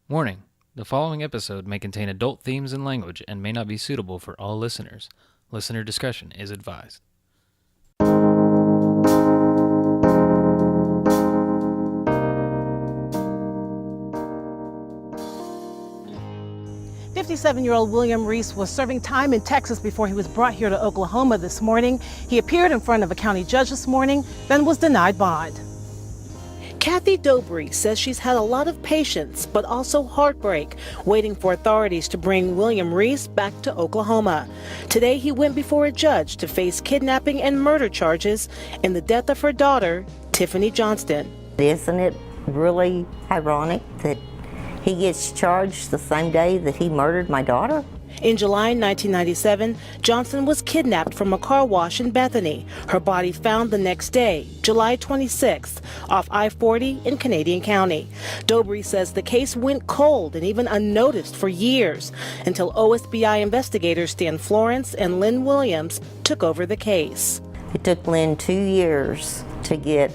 Warning: the following episode may contain adult themes and language and may not be suitable for all listeners. Listener discretion is advised. 57-year-old William Reese was serving time in Texas before he was brought here to Oklahoma this morning. He appeared in front of a county judge this morning, then was denied bond. Kathy Dobry says she's had a lot of patience, but also heartbreak, waiting for authorities to bring William Reese back to Oklahoma. Today, he went before a judge to face kidnapping and murder charges in the death of her daughter, Tiffany Johnston. Isn't it really ironic that he gets charged the same day that he murdered my daughter? In July 1997, Johnston was kidnapped from a car wash in Bethany. Her body found the next day, July 26th, off I-40 in Canadian County. Dobry says the case went cold and even unnoticed for years until OSBI investigators Stan Florence and Lynn Williams took over the case. It took Lynn 2 years to get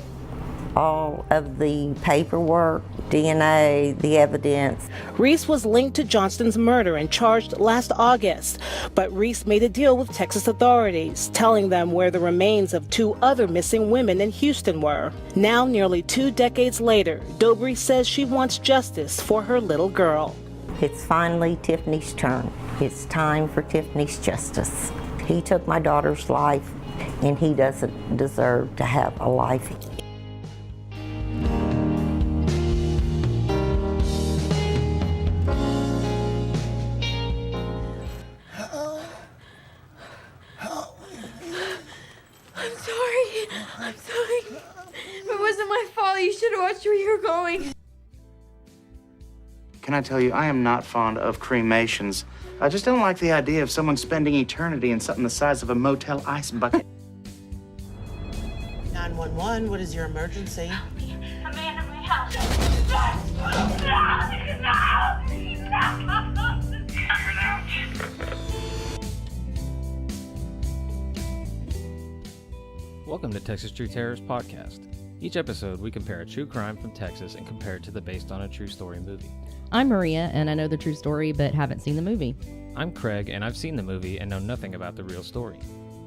all of the paperwork, DNA, the evidence. Reese was linked to Johnston's murder and charged last August, but Reese made a deal with Texas authorities, telling them where the remains of 2 other missing women in Houston were. Now, nearly 2 decades later, Dobry says she wants justice for her little girl. It's finally Tiffany's turn. It's time for Tiffany's justice. He took my daughter's life, and he doesn't deserve to have a life. I'm sorry. It wasn't my fault. You should have watched where you were going. Can I tell you, I am not fond of cremations. I just don't like the idea of someone spending eternity in something the size of a motel ice bucket. 911, what is your emergency? A man in my house. Welcome to Texas True Terrors Podcast. Each episode, we compare a true crime from Texas and compare it to the based on a true story movie. I'm Maria, and I know the true story, but haven't seen the movie. I'm Craig, and I've seen the movie and know nothing about the real story.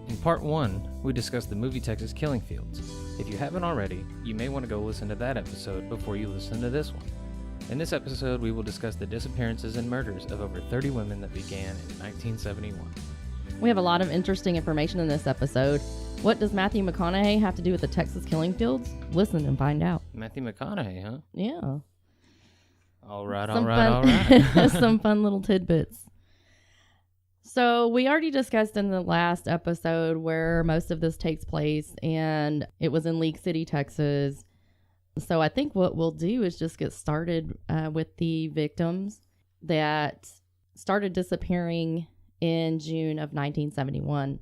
In part 1, we discussed the movie Texas Killing Fields. If you haven't already, you may want to go listen to that episode before you listen to this one. In this episode, we will discuss the disappearances and murders of over 30 women that began in 1971. We have a lot of interesting information in this episode. What does Matthew McConaughey have to do with the Texas Killing Fields? Listen and find out. Matthew McConaughey, huh? Yeah. All right. Some fun little tidbits. So we already discussed in the last episode where most of this takes place, and it was in League City, Texas. So I think what we'll do is just get started with the victims that started disappearing in June of 1971.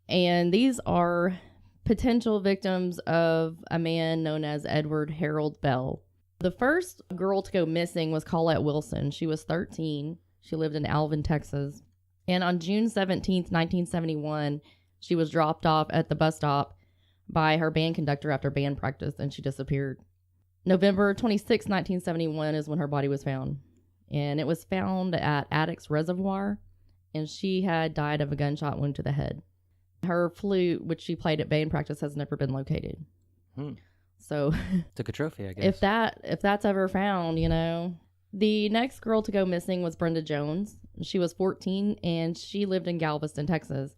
And these are potential victims of a man known as Edward Harold Bell. The first girl to go missing was Colette Wilson. She was 13. She lived in Alvin, Texas. And on June 17th, 1971, she was dropped off at the bus stop by her band conductor after band practice, and she disappeared. November 26, 1971 is when her body was found. And it was found at Addicks Reservoir, and she had died of a gunshot wound to the head. Her flute, which she played at band practice, has never been located. So took a trophy, I guess. If that's ever found, you know. The next girl to go missing was Brenda Jones. She was 14, and she lived in Galveston, Texas.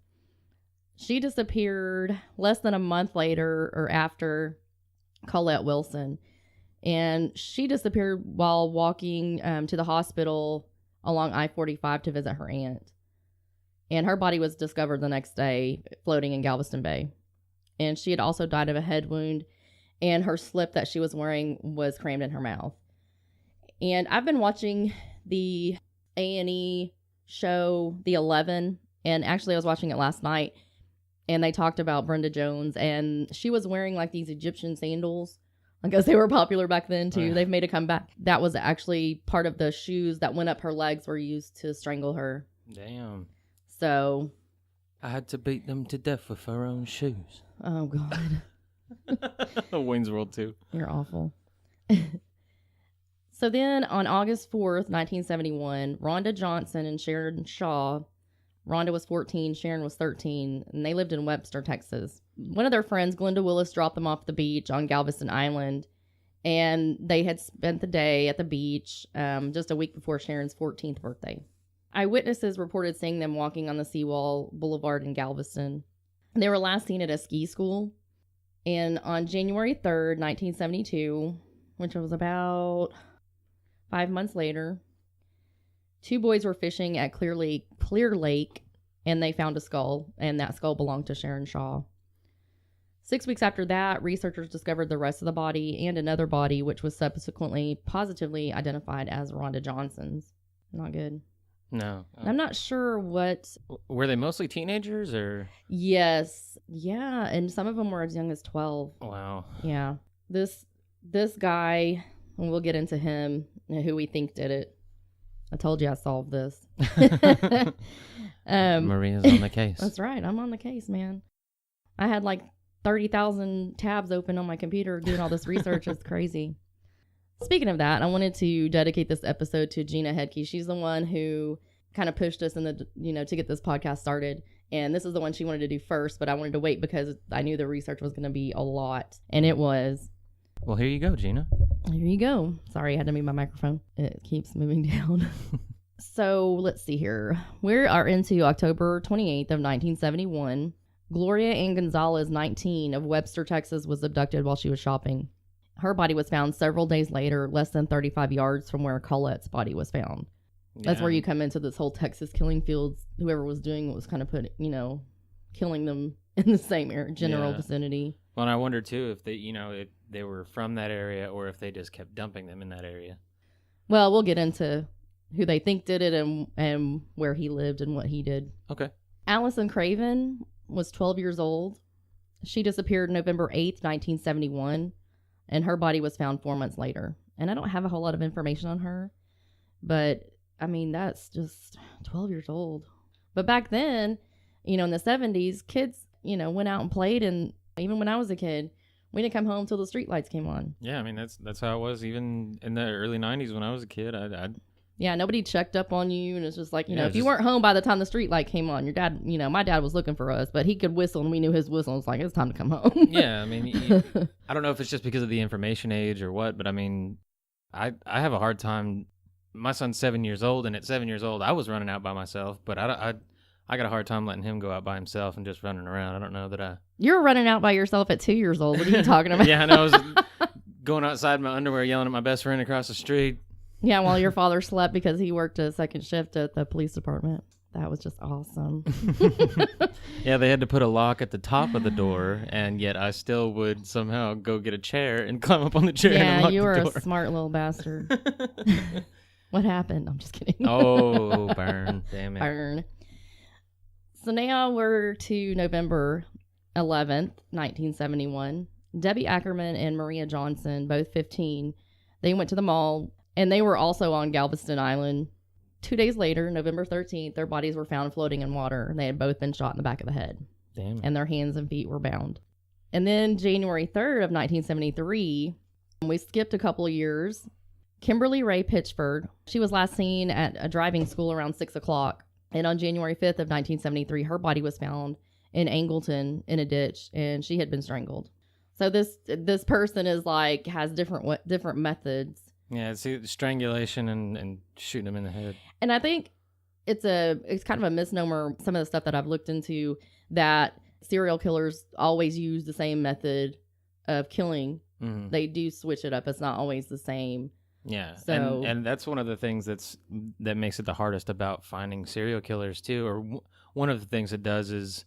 She disappeared less than a month later or after Colette Wilson. And she disappeared while walking to the hospital along I-45 to visit her aunt. And her body was discovered the next day floating in Galveston Bay. And she had also died of a head wound, and her slip that she was wearing was crammed in her mouth. And I've been watching the A&E show, The 11, and actually I was watching it last night, and they talked about Brenda Jones, and she was wearing like these Egyptian sandals. I guess they were popular back then too. They've made a comeback. That was actually part of the shoes that went up her legs were used to strangle her. Damn. So I had to beat them to death with her own shoes. Oh, God. Wayne's World 2. You're awful. So then on August 4th, 1971, Rhonda Johnson and Sharon Shaw, Rhonda was 14, Sharon was 13, and they lived in Webster, Texas. One of their friends, Glenda Willis, dropped them off the beach on Galveston Island, and they had spent the day at the beach just a week before Sharon's 14th birthday. Eyewitnesses reported seeing them walking on the Seawall Boulevard in Galveston. They were last seen at a ski school, and on January 3rd, 1972, which was about 5 months later, 2 boys were fishing at Clear Lake, and they found a skull, and that skull belonged to Sharon Shaw. 6 weeks after that, researchers discovered the rest of the body and another body, which was subsequently positively identified as Rhonda Johnson's. Not good. No. I'm not sure what... Were they mostly teenagers, or...? Yes. Yeah, and some of them were as young as 12. Wow. Yeah. This guy, and we'll get into him and who we think did it. I told you I solved this. Maria's on the case. That's right. I'm on the case, man. I had like 30,000 tabs open on my computer doing all this research. It's crazy. Speaking of that, I wanted to dedicate this episode to Gina Hedke. She's the one who kind of pushed us in the, to get this podcast started. And this is the one she wanted to do first, but I wanted to wait because I knew the research was going to be a lot. And it was. Well, here you go, Gina. Here you go. Sorry, I had to move my microphone. It keeps moving down. So let's see here. We are into October 28th of 1971. Gloria Ann Gonzalez, 19, of Webster, Texas, was abducted while she was shopping. Her body was found several days later, less than 35 yards from where Colette's body was found. Yeah. That's where you come into this whole Texas killing fields. Whoever was doing it was kind of killing them in the same general vicinity. Well, and I wonder, too, if they, if they were from that area or if they just kept dumping them in that area. Well, we'll get into who they think did it and where he lived and what he did. Okay. Allison Craven was 12 years old. She disappeared November 8th, 1971, and her body was found 4 months later. And I don't have a whole lot of information on her, but, I mean, that's just 12 years old. But back then, in the 70s, kids, went out and played, and even when I was a kid, we didn't come home till the street lights came on. Yeah, I mean, that's how it was even in the early 90s when I was a kid. Yeah, nobody checked up on you, and it's just like, if you weren't home by the time the street light came on, your dad, my dad was looking for us, but he could whistle, and we knew his whistle. It was like, it's time to come home. Yeah, I mean, I don't know if it's just because of the information age or what, but I mean, I have a hard time. My son's 7 years old, and at 7 years old, I was running out by myself, but I got a hard time letting him go out by himself and just running around. I don't know that I... You're running out by yourself at 2 years old. What are you talking about? Yeah, I know. I was going outside in my underwear yelling at my best friend across the street. Yeah, while your father slept because he worked a second shift at the police department. That was just awesome. Yeah, they had to put a lock at the top of the door, and yet I still would somehow go get a chair and climb up on the chair and unlock the door. Yeah, you were a smart little bastard. What happened? I'm just kidding. Oh, burn. Damn it. Burn. So now we're to November 11th, 1971. Debbie Ackerman and Maria Johnson, both 15, they went to the mall, and they were also on Galveston Island. 2 days later, November 13th, their bodies were found floating in water, and they had both been shot in the back of the head. Damn. And their hands and feet were bound. And then January 3rd of 1973, we skipped a couple of years. Kimberly Ray Pitchford, she was last seen at a driving school around 6 o'clock. And on January 5th of 1973, her body was found in Angleton in a ditch, and she had been strangled. So this person is like, has different methods. Yeah, see, strangulation and shooting him in the head. And I think it's kind of a misnomer, some of the stuff that I've looked into, that serial killers always use the same method of killing. Mm-hmm. They do switch it up. It's not always the same. Yeah, so, and that's one of the things that makes it the hardest about finding serial killers too. Or one of the things it does is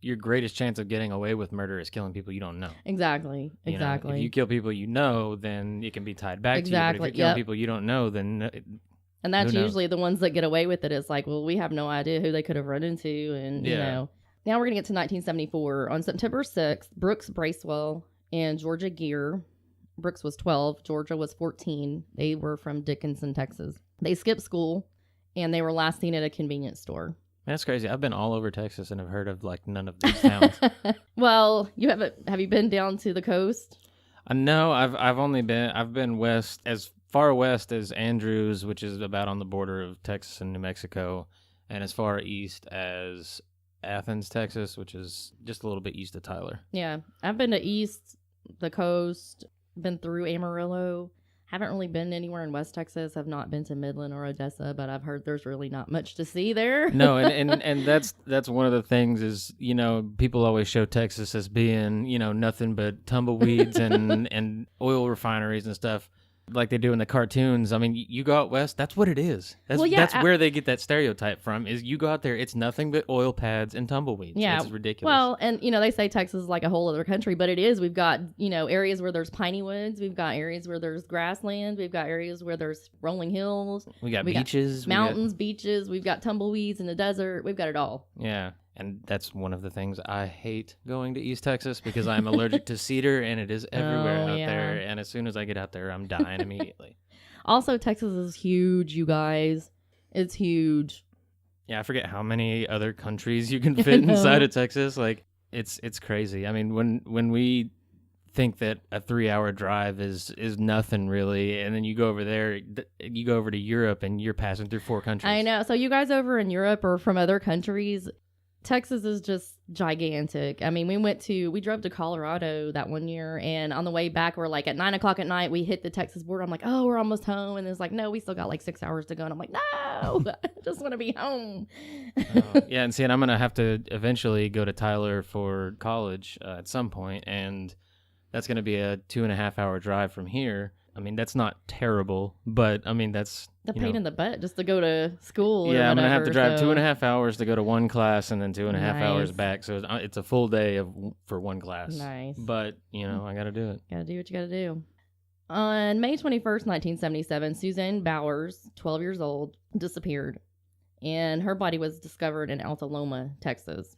your greatest chance of getting away with murder is killing people you don't know. Exactly. If you kill people you know, then it can be tied back to you. But if you're killing people you don't know, then and that's usually the ones that get away with it. It's like, well, we have no idea who they could have run into, and Now we're gonna get to 1974. On September 6th, Brooks Bracewell and Georgia Gear. Brooks was 12. Georgia was 14. They were from Dickinson, Texas. They skipped school, and they were last seen at a convenience store. That's crazy. I've been all over Texas and have heard of like none of these towns. Well, you haven't. Have you been down to the coast? No, I've been west as far west is Andrews, which is about on the border of Texas and New Mexico, and as far east as Athens, Texas, which is just a little bit east of Tyler. Yeah, I've been to East, the coast, been through Amarillo. Haven't really been anywhere in West Texas. I've not been to Midland or Odessa, but I've heard there's really not much to see there. No, and that's one of the things is, people always show Texas as being, nothing but tumbleweeds and oil refineries and stuff like they do in the cartoons. I mean, you go out west, that's what it is. That's where they get that stereotype from, is you go out there, it's nothing but oil pads and tumbleweeds. Yeah. It's ridiculous. Well, and, they say Texas is like a whole other country, but it is. We've got, areas where there's piney woods. We've got areas where there's grassland. We've got areas where there's rolling hills. we got beaches. Mountains, beaches. We've got tumbleweeds in the desert. We've got it all. Yeah. And that's one of the things I hate going to East Texas, because I'm allergic to cedar, and it is everywhere out there. And as soon as I get out there, I'm dying immediately. Also, Texas is huge, you guys. It's huge. Yeah, I forget how many other countries you can fit inside of Texas. Like, it's crazy. I mean, when we think that a 3-hour drive is nothing really, and then you go over there, you go over to Europe, and you're passing through 4 countries. I know. So you guys over in Europe or from other countries, Texas is just gigantic. I mean, we drove to Colorado that one year, and on the way back, we're like at 9:00 at night, we hit the Texas border. I'm like, oh, we're almost home. And it's like, no, we still got like 6 hours to go. And I'm like, no, I just want to be home. Yeah. And I'm going to have to eventually go to Tyler for college at some point, and that's going to be a 2.5-hour drive from here. I mean, that's not terrible, but I mean, that's the pain in the butt just to go to school. Yeah, I'm going to have to drive so. 2.5 hours to go to one class, and then 2.5 Nice. hours back. So it's a full day for one class. Nice. But, I got to do it. Got to do what you got to do. On May 21st, 1977, Suzanne Bowers, 12 years old, disappeared, and her body was discovered in Alta Loma, Texas.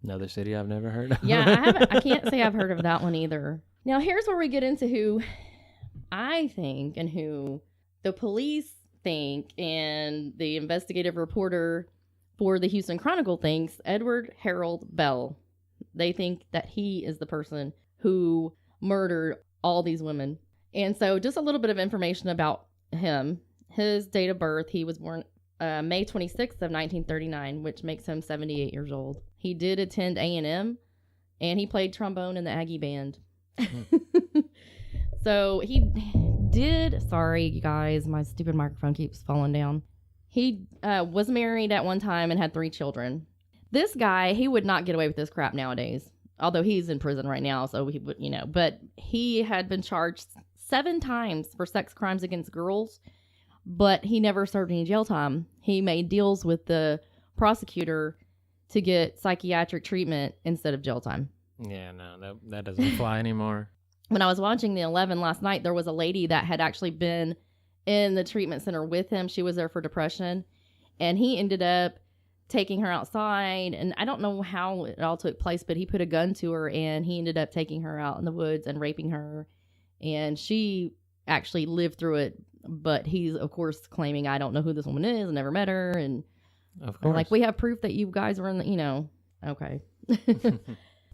Another city I've never heard of. Yeah, I can't say I've heard of that one either. Now, here's where we get into who I think and who the police think and the investigative reporter for the Houston Chronicle thinks, Edward Harold Bell. They think that he is the person who murdered all these women. And so just a little bit of information about him. His date of birth, he was born May 26th of 1939, which makes him 78 years old. He did attend A&M, and he played trombone in the Aggie band. So he did, sorry you guys, my stupid microphone keeps falling down. He was married at one time and had 3 children. This guy, he would not get away with this crap nowadays. Although he's in prison right now, so he would, but he had been charged 7 times for sex crimes against girls, but he never served any jail time. He made deals with the prosecutor to get psychiatric treatment instead of jail time. Yeah, no, that doesn't fly anymore. When I was watching the 11 last night, there was a lady that had actually been in the treatment center with him. She was there for depression, and he ended up taking her outside, and I don't know how it all took place, but he put a gun to her, and he ended up taking her out in the woods and raping her, and she actually lived through it, but he's, of course, claiming, I don't know who this woman is, I never met her, and of course, like, we have proof that you guys were in the, okay.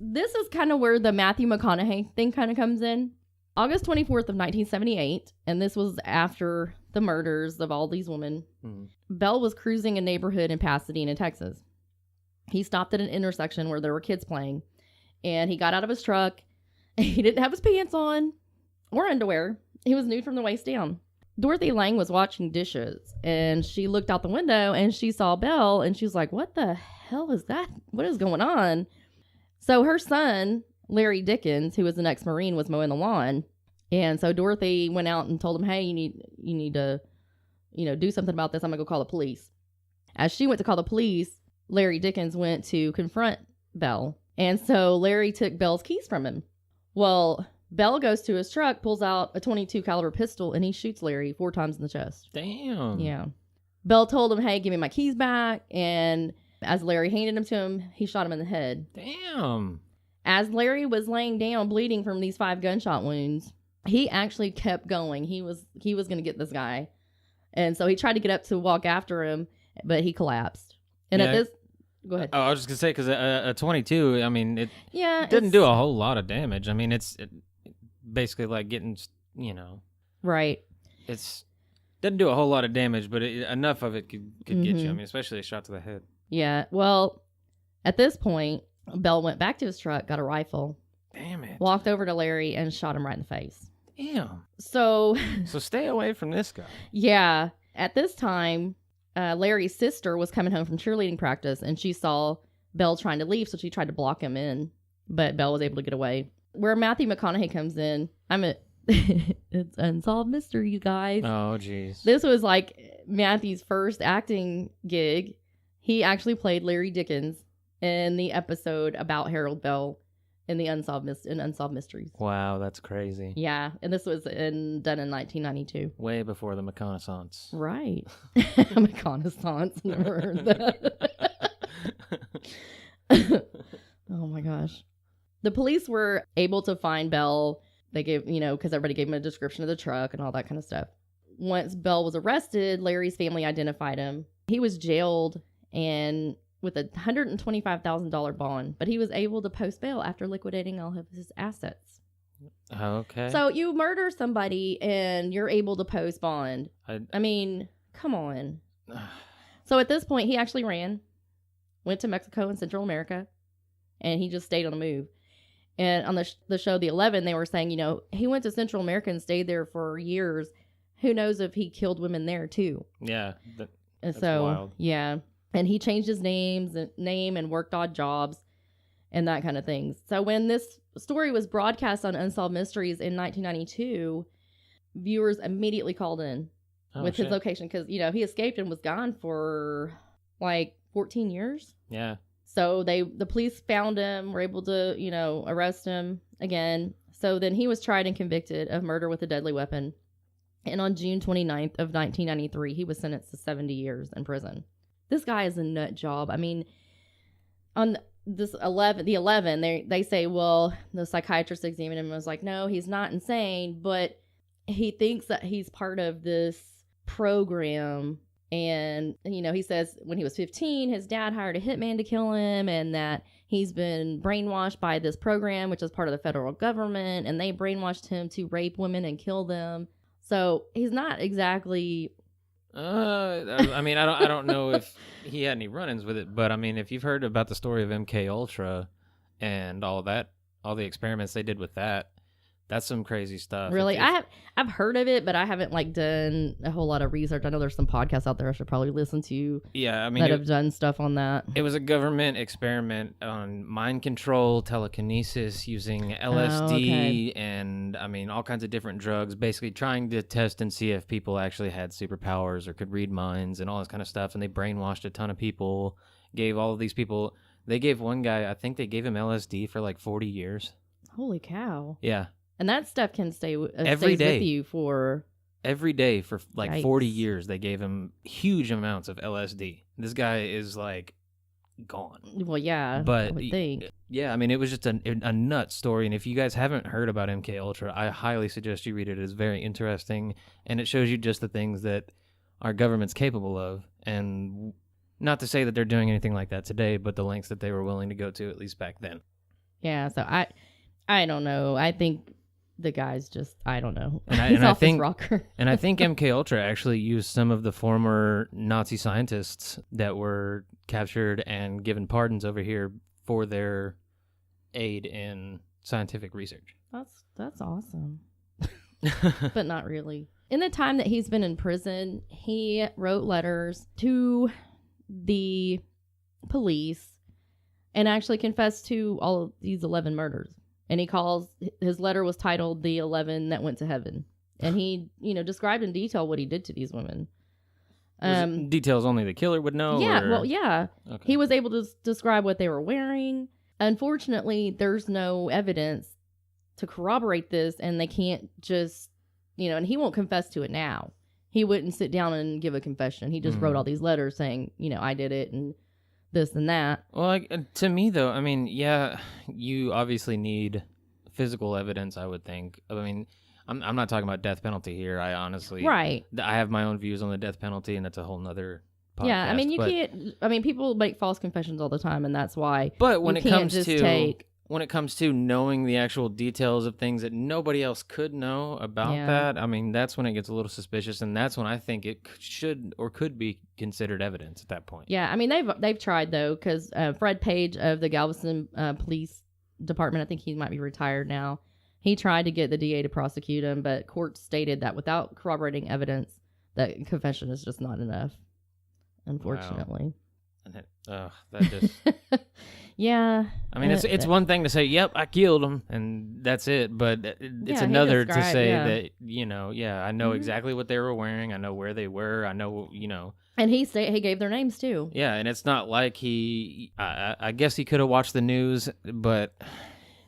This is kind of where the Matthew McConaughey thing kind of comes in. August 24th of 1978, and this was after the murders of all these women, Bell was cruising a neighborhood in Pasadena, Texas. He stopped at an intersection where there were kids playing, and he got out of his truck. He didn't have his pants on or underwear. He was nude from the waist down. Dorothy Lang was washing dishes, and she looked out the window, and she saw Bell, and she was like, what the hell is that? What is going on? So her son, Larry Dickens, who was an ex-Marine, was mowing the lawn. And so Dorothy went out and told him, hey, you need to, do something about this. I'm going to go call the police. As she went to call the police, Larry Dickens went to confront Bell. And so Larry took Bell's keys from him. Well, Bell goes to his truck, pulls out a .22 caliber pistol, and he shoots Larry 4 times in the chest. Damn. Yeah. Bell told him, hey, give me my keys back. And as Larry handed them to him, he shot him in the head. Damn. As Larry was laying down bleeding from these 5 gunshot wounds, he actually kept going. He was going to get this guy. And so he tried to get up to walk after him, but he collapsed. And at this, go ahead. Oh, I was just going to say, because a 22, I mean, it didn't do a whole lot of damage. I mean, it's basically like getting, Right. It's doesn't do a whole lot of damage, but enough of it could get you. I mean, especially a shot to the head. Yeah. Well, at this point, Bell went back to his truck, got a rifle, Damn it. walked over to Larry, and shot him right in the face. Damn. So stay away from this guy. Yeah. At this time, Larry's sister was coming home from cheerleading practice, and she saw Bell trying to leave, so she tried to block him in, but Bell was able to get away. Where Matthew McConaughey comes in, it's Unsolved Mystery, you guys. Oh, jeez. This was like Matthew's first acting gig. He actually played Larry Dickens in the episode about Harold Bell in the Unsolved Mysteries. Wow, that's crazy. Yeah, and this was done in 1992. Way before the reconnaissance. Right. Reconnaissance. Never heard that. Oh my gosh. The police were able to find Bell. They gave, because everybody gave him a description of the truck and all that kind of stuff. Once Bell was arrested, Larry's family identified him. He was jailed and with a $125,000 bond, but he was able to post bail after liquidating all of his assets. Okay. So you murder somebody and you're able to post bond. I mean, come on. So at this point, he actually went to Mexico and Central America, and he just stayed on the move. And on the show, The 11, they were saying, he went to Central America and stayed there for years. Who knows if he killed women there, too. Yeah. That's wild. Yeah. And he changed his name and worked odd jobs and that kind of thing. So when this story was broadcast on Unsolved Mysteries in 1992, viewers immediately called in with his location because, he escaped and was gone for like 14 years. Yeah. So the police found him, were able to, arrest him again. So then he was tried and convicted of murder with a deadly weapon. And on June 29th of 1993, he was sentenced to 70 years in prison. This guy is a nut job. I mean, on the 11, they say, well, the psychiatrist examined him and was like, no, he's not insane, but he thinks that he's part of this program. And, he says when he was 15, his dad hired a hitman to kill him, and that he's been brainwashed by this program, which is part of the federal government, and they brainwashed him to rape women and kill them. So he's not exactly... I mean, I don't know if he had any run-ins with it, but I mean, if you've heard about the story of MK Ultra and all the experiments they did with that's some crazy stuff. Really? I've heard of it, but I haven't done a whole lot of research. I know there's some podcasts out there I should probably listen to. Yeah, I mean, that have done stuff on that. It was a government experiment on mind control, telekinesis, using LSD, and I mean all kinds of different drugs, basically trying to test and see if people actually had superpowers or could read minds and all this kind of stuff. And they brainwashed a ton of people, gave all of these people, they gave one guy, I think they gave him LSD for like 40 years. Holy cow. Yeah. And that stuff can stay every day with you for... Every day for like Yikes. 40 years, they gave him huge amounts of LSD. This guy is like gone. Well, yeah, but I would think. Yeah, I mean, it was just a nut story. And if you guys haven't heard about MK Ultra, I highly suggest you read it. It is very interesting, and it shows you just the things that our government's capable of. And not to say that they're doing anything like that today, but the lengths that they were willing to go to, at least back then. Yeah, so I don't know. I think the guy's just, I don't know. And I think MK Ultra actually used some of the former Nazi scientists that were captured and given pardons over here for their aid in scientific research. That's awesome. But not really. In the time that he's been in prison, he wrote letters to the police and actually confessed to all of these 11 murders. And his letter was titled The 11 That Went to Heaven. And he, described in detail what he did to these women. Details only the killer would know? Yeah, or? well, yeah. Okay. He was able to describe what they were wearing. Unfortunately, there's no evidence to corroborate this, and they can't just, and he won't confess to it now. He wouldn't sit down and give a confession. He just wrote all these letters saying, I did it, and this and that. Well, to me, though, I mean, yeah, you obviously need physical evidence, I would think. I mean, I'm not talking about death penalty here. I honestly... Right. I have my own views on the death penalty, and that's a whole nother podcast. Yeah, I mean, you can't... I mean, people make false confessions all the time, and that's why but when you it can't comes just to take when it comes to knowing the actual details of things that nobody else could know about that, I mean, that's when it gets a little suspicious, and that's when I think it should or could be considered evidence at that point. Yeah, I mean, they've tried, though, because Fred Page of the Galveston Police Department, I think he might be retired now, he tried to get the DA to prosecute him, but court stated that without corroborating evidence, that confession is just not enough, unfortunately. Wow. And that just... Yeah. I mean, it's one thing to say, yep, I killed him, and that's it. But it's another to say that, you know, I know exactly what they were wearing. I know where they were. I know, you know. And he gave their names, too. Yeah, and it's not like I guess he could have watched the news, but...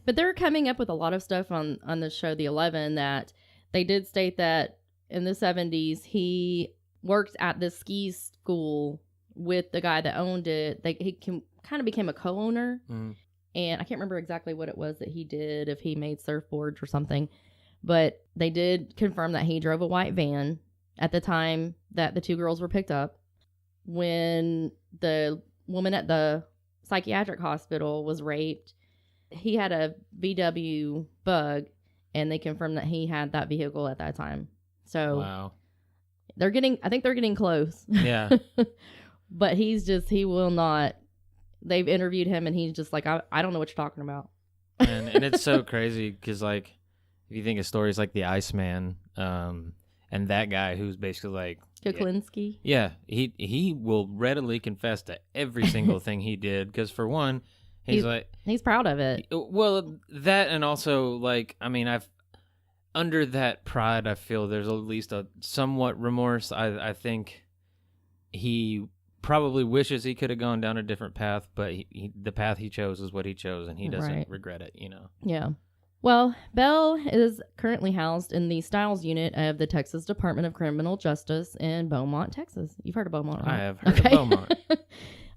But they're coming up with a lot of stuff on the show, The 11, that they did state that in the 70s, he worked at the ski school with the guy that owned it. He kind of became a co-owner, and I can't remember exactly what it was that he did, if he made surfboards or something, but they did confirm that he drove a white van at the time that the two girls were picked up. When the woman at the psychiatric hospital was raped, he had a VW Bug, and they confirmed that he had that vehicle at that time. So wow. I think they're getting close. Yeah. But he will not. They've interviewed him, and he's just like, I don't know what you're talking about. And it's so crazy because, like, if you think of stories like the Iceman, and that guy who's basically like Kuklinski. Yeah, he will readily confess to every single thing he did because, for one, he's proud of it. Well, that, and also, like, I mean, under that pride, I feel there's at least a somewhat remorse. I think he probably wishes he could have gone down a different path, but the path he chose is what he chose, and he doesn't regret it, you know? Yeah. Well, Bell is currently housed in the Styles Unit of the Texas Department of Criminal Justice in Beaumont, Texas. You've heard of Beaumont, right? I have heard of Beaumont.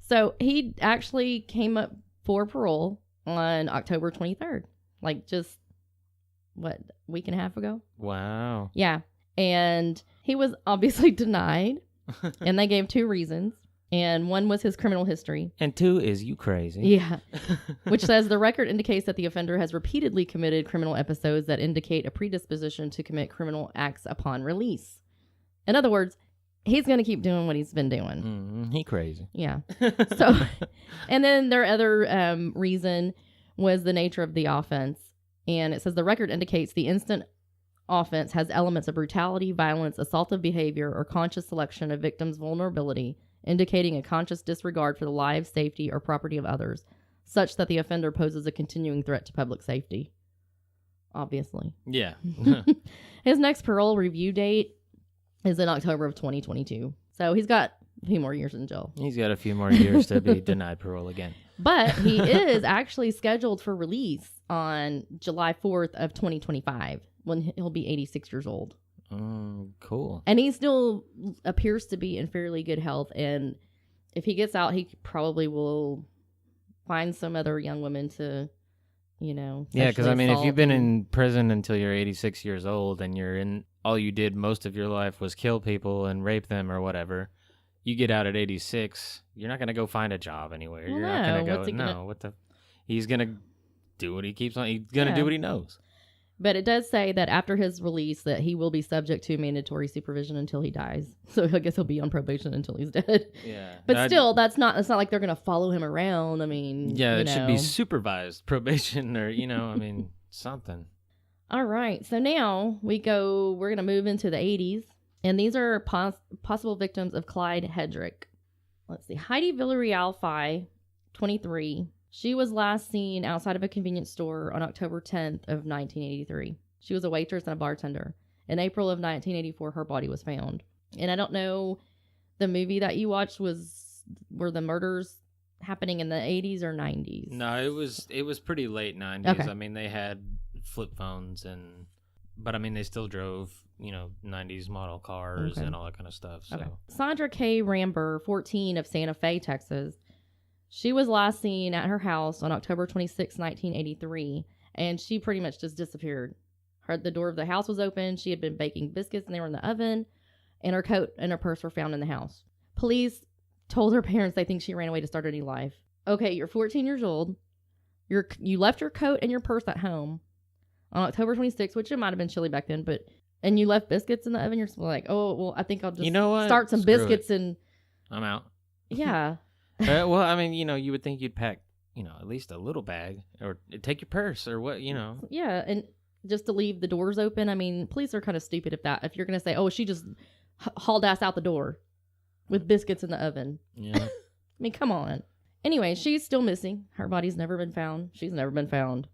So he actually came up for parole on October 23rd, like just, a week and a half ago? Wow. Yeah. And he was obviously denied, and they gave 2 reasons. And one was his criminal history. And 2 is you crazy. Yeah. Which says the record indicates that the offender has repeatedly committed criminal episodes that indicate a predisposition to commit criminal acts upon release. In other words, he's going to keep doing what he's been doing. He crazy. Yeah. So, and then their other reason was the nature of the offense. And it says the record indicates the instant offense has elements of brutality, violence, assaultive behavior, or conscious selection of victims' vulnerability, indicating a conscious disregard for the lives, safety, or property of others, such that the offender poses a continuing threat to public safety. Obviously. Yeah. His next parole review date is in October of 2022. So he's got a few more years in jail. He's got a few more years to be denied parole again. But he is actually scheduled for release on July 4th of 2025, when he'll be 86 years old. Cool. And he still appears to be in fairly good health. And if he gets out, he probably will find some other young woman to, Yeah, because, I mean, if you've been in prison until you're 86 years old and all you did most of your life was kill people and rape them or whatever, you get out at 86, you're not going to go find a job anywhere. Well, you're not going to go, he's going to do what he keeps on, he's going to do what he knows. But it does say that after his release that he will be subject to mandatory supervision until he dies. So I guess he'll be on probation until he's dead. Yeah. But still, it's not like they're going to follow him around. I mean, yeah, it should be supervised probation or, I mean, something. All right. So now we're going to move into the 80s. And these are possible victims of Clyde Hedrick. Let's see. Heidi Villarreal Fye, 23. She was last seen outside of a convenience store on October 10th of 1983. She was a waitress and a bartender. In April of 1984, her body was found. And I don't know, the movie that you watched were the murders happening in the 80s or 90s? No, it was pretty late 90s. Okay. I mean, they had flip phones but I mean, they still drove, 90s model cars and all that kind of stuff. So. Okay. Sandra K. Ramber, 14, of Santa Fe, Texas. She was last seen at her house on October 26, 1983, and she pretty much just disappeared. The door of the house was open. She had been baking biscuits, and they were in the oven, and her coat and her purse were found in the house. Police told her parents they think she ran away to start a new life. Okay, you're 14 years old. You left your coat and your purse at home on October 26th, which it might have been chilly back then, and you left biscuits in the oven. You're like, oh, well, I think I'll just start some biscuits and I'm out. Yeah. Well, I mean, you would think you'd pack, at least a little bag or take your purse or what, Yeah, and just to leave the doors open. I mean, police are kind of stupid if you're going to say, oh, she just hauled ass out the door with biscuits in the oven. Yeah. I mean, come on. Anyway, she's still missing. Her body's never been found. She's never been found.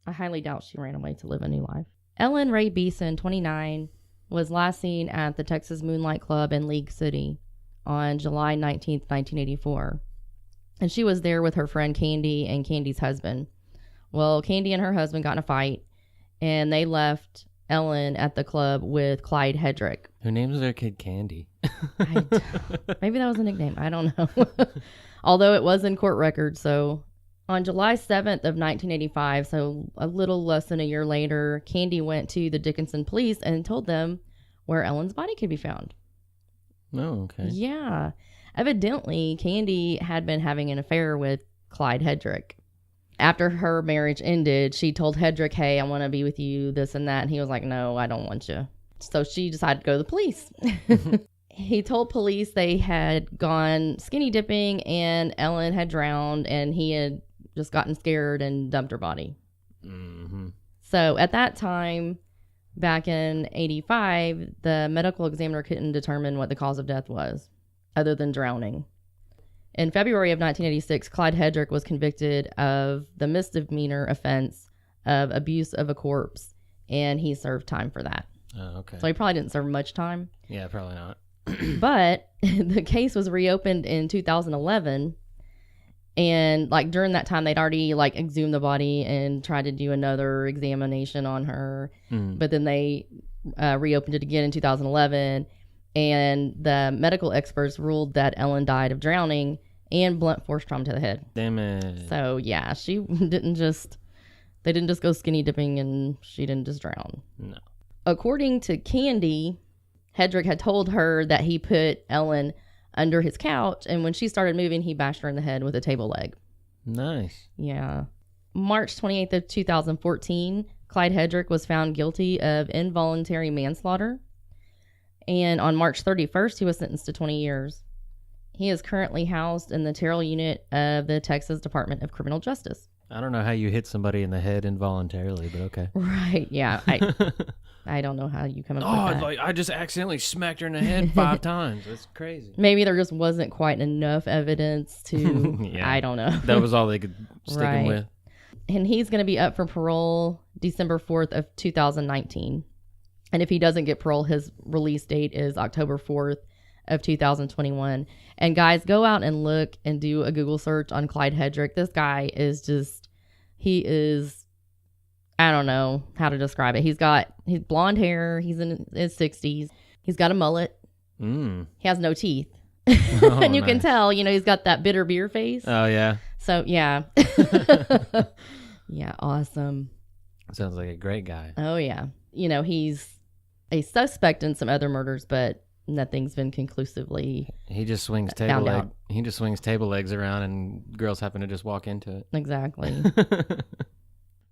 I highly doubt she ran away to live a new life. Ellen Ray Beeson, 29, was last seen at the Texas Moonlight Club in League City on July 19th, 1984. And she was there with her friend Candy and Candy's husband. Well, Candy and her husband got in a fight, and they left Ellen at the club with Clyde Hedrick. Who names their kid Candy? Maybe that was a nickname. I don't know. Although it was in court records. So on July 7th of 1985, so a little less than a year later, Candy went to the Dickinson police and told them where Ellen's body could be found. Oh, okay. Yeah. Evidently, Candy had been having an affair with Clyde Hedrick. After her marriage ended, she told Hedrick, hey, I want to be with you, this and that. And he was like, no, I don't want you. So she decided to go to the police. He told police they had gone skinny dipping and Ellen had drowned and he had just gotten scared and dumped her body. Mm-hmm. So at that time, back in 85, the medical examiner couldn't determine what the cause of death was other than drowning. In February of 1986, Clyde Hedrick was convicted of the misdemeanor offense of abuse of a corpse, and he served time for that. Oh, okay. So he probably didn't serve much time. Yeah, probably not. But the case was reopened in 2011, and during that time, they'd already exhumed the body and tried to do another examination on her. But then they reopened it again in 2011. And the medical experts ruled that Ellen died of drowning and blunt force trauma to the head. Damn it. So, yeah, they didn't just go skinny dipping and she didn't just drown. No. According to Candy, Hedrick had told her that he put Ellen under his couch, and when she started moving, he bashed her in the head with a table leg. Nice. Yeah. March 28th of 2014, Clyde Hedrick was found guilty of involuntary manslaughter. And on March 31st, he was sentenced to 20 years. He is currently housed in the Terrell Unit of the Texas Department of Criminal Justice. I don't know how you hit somebody in the head involuntarily, but okay. Right, yeah. I don't know how you come up with that. I just accidentally smacked her in the head 5 times. That's crazy. Maybe there just wasn't quite enough evidence to, yeah. I don't know. That was all they could stick him with. And he's going to be up for parole December 4th of 2019. And if he doesn't get parole, his release date is October 4th of 2021. And guys, go out and look and do a Google search on Clyde Hedrick. This guy is I don't know how to describe it. He's blonde hair. He's in his 60s. He's got a mullet. He has no teeth. Oh, and you nice. can tell, he's got that bitter beer face. Oh, yeah. So, yeah. Yeah, awesome. Sounds like a great guy. Oh, yeah. He's a suspect in some other murders, but nothing's been conclusively He just swings table legs around, and girls happen to just walk into it. Exactly.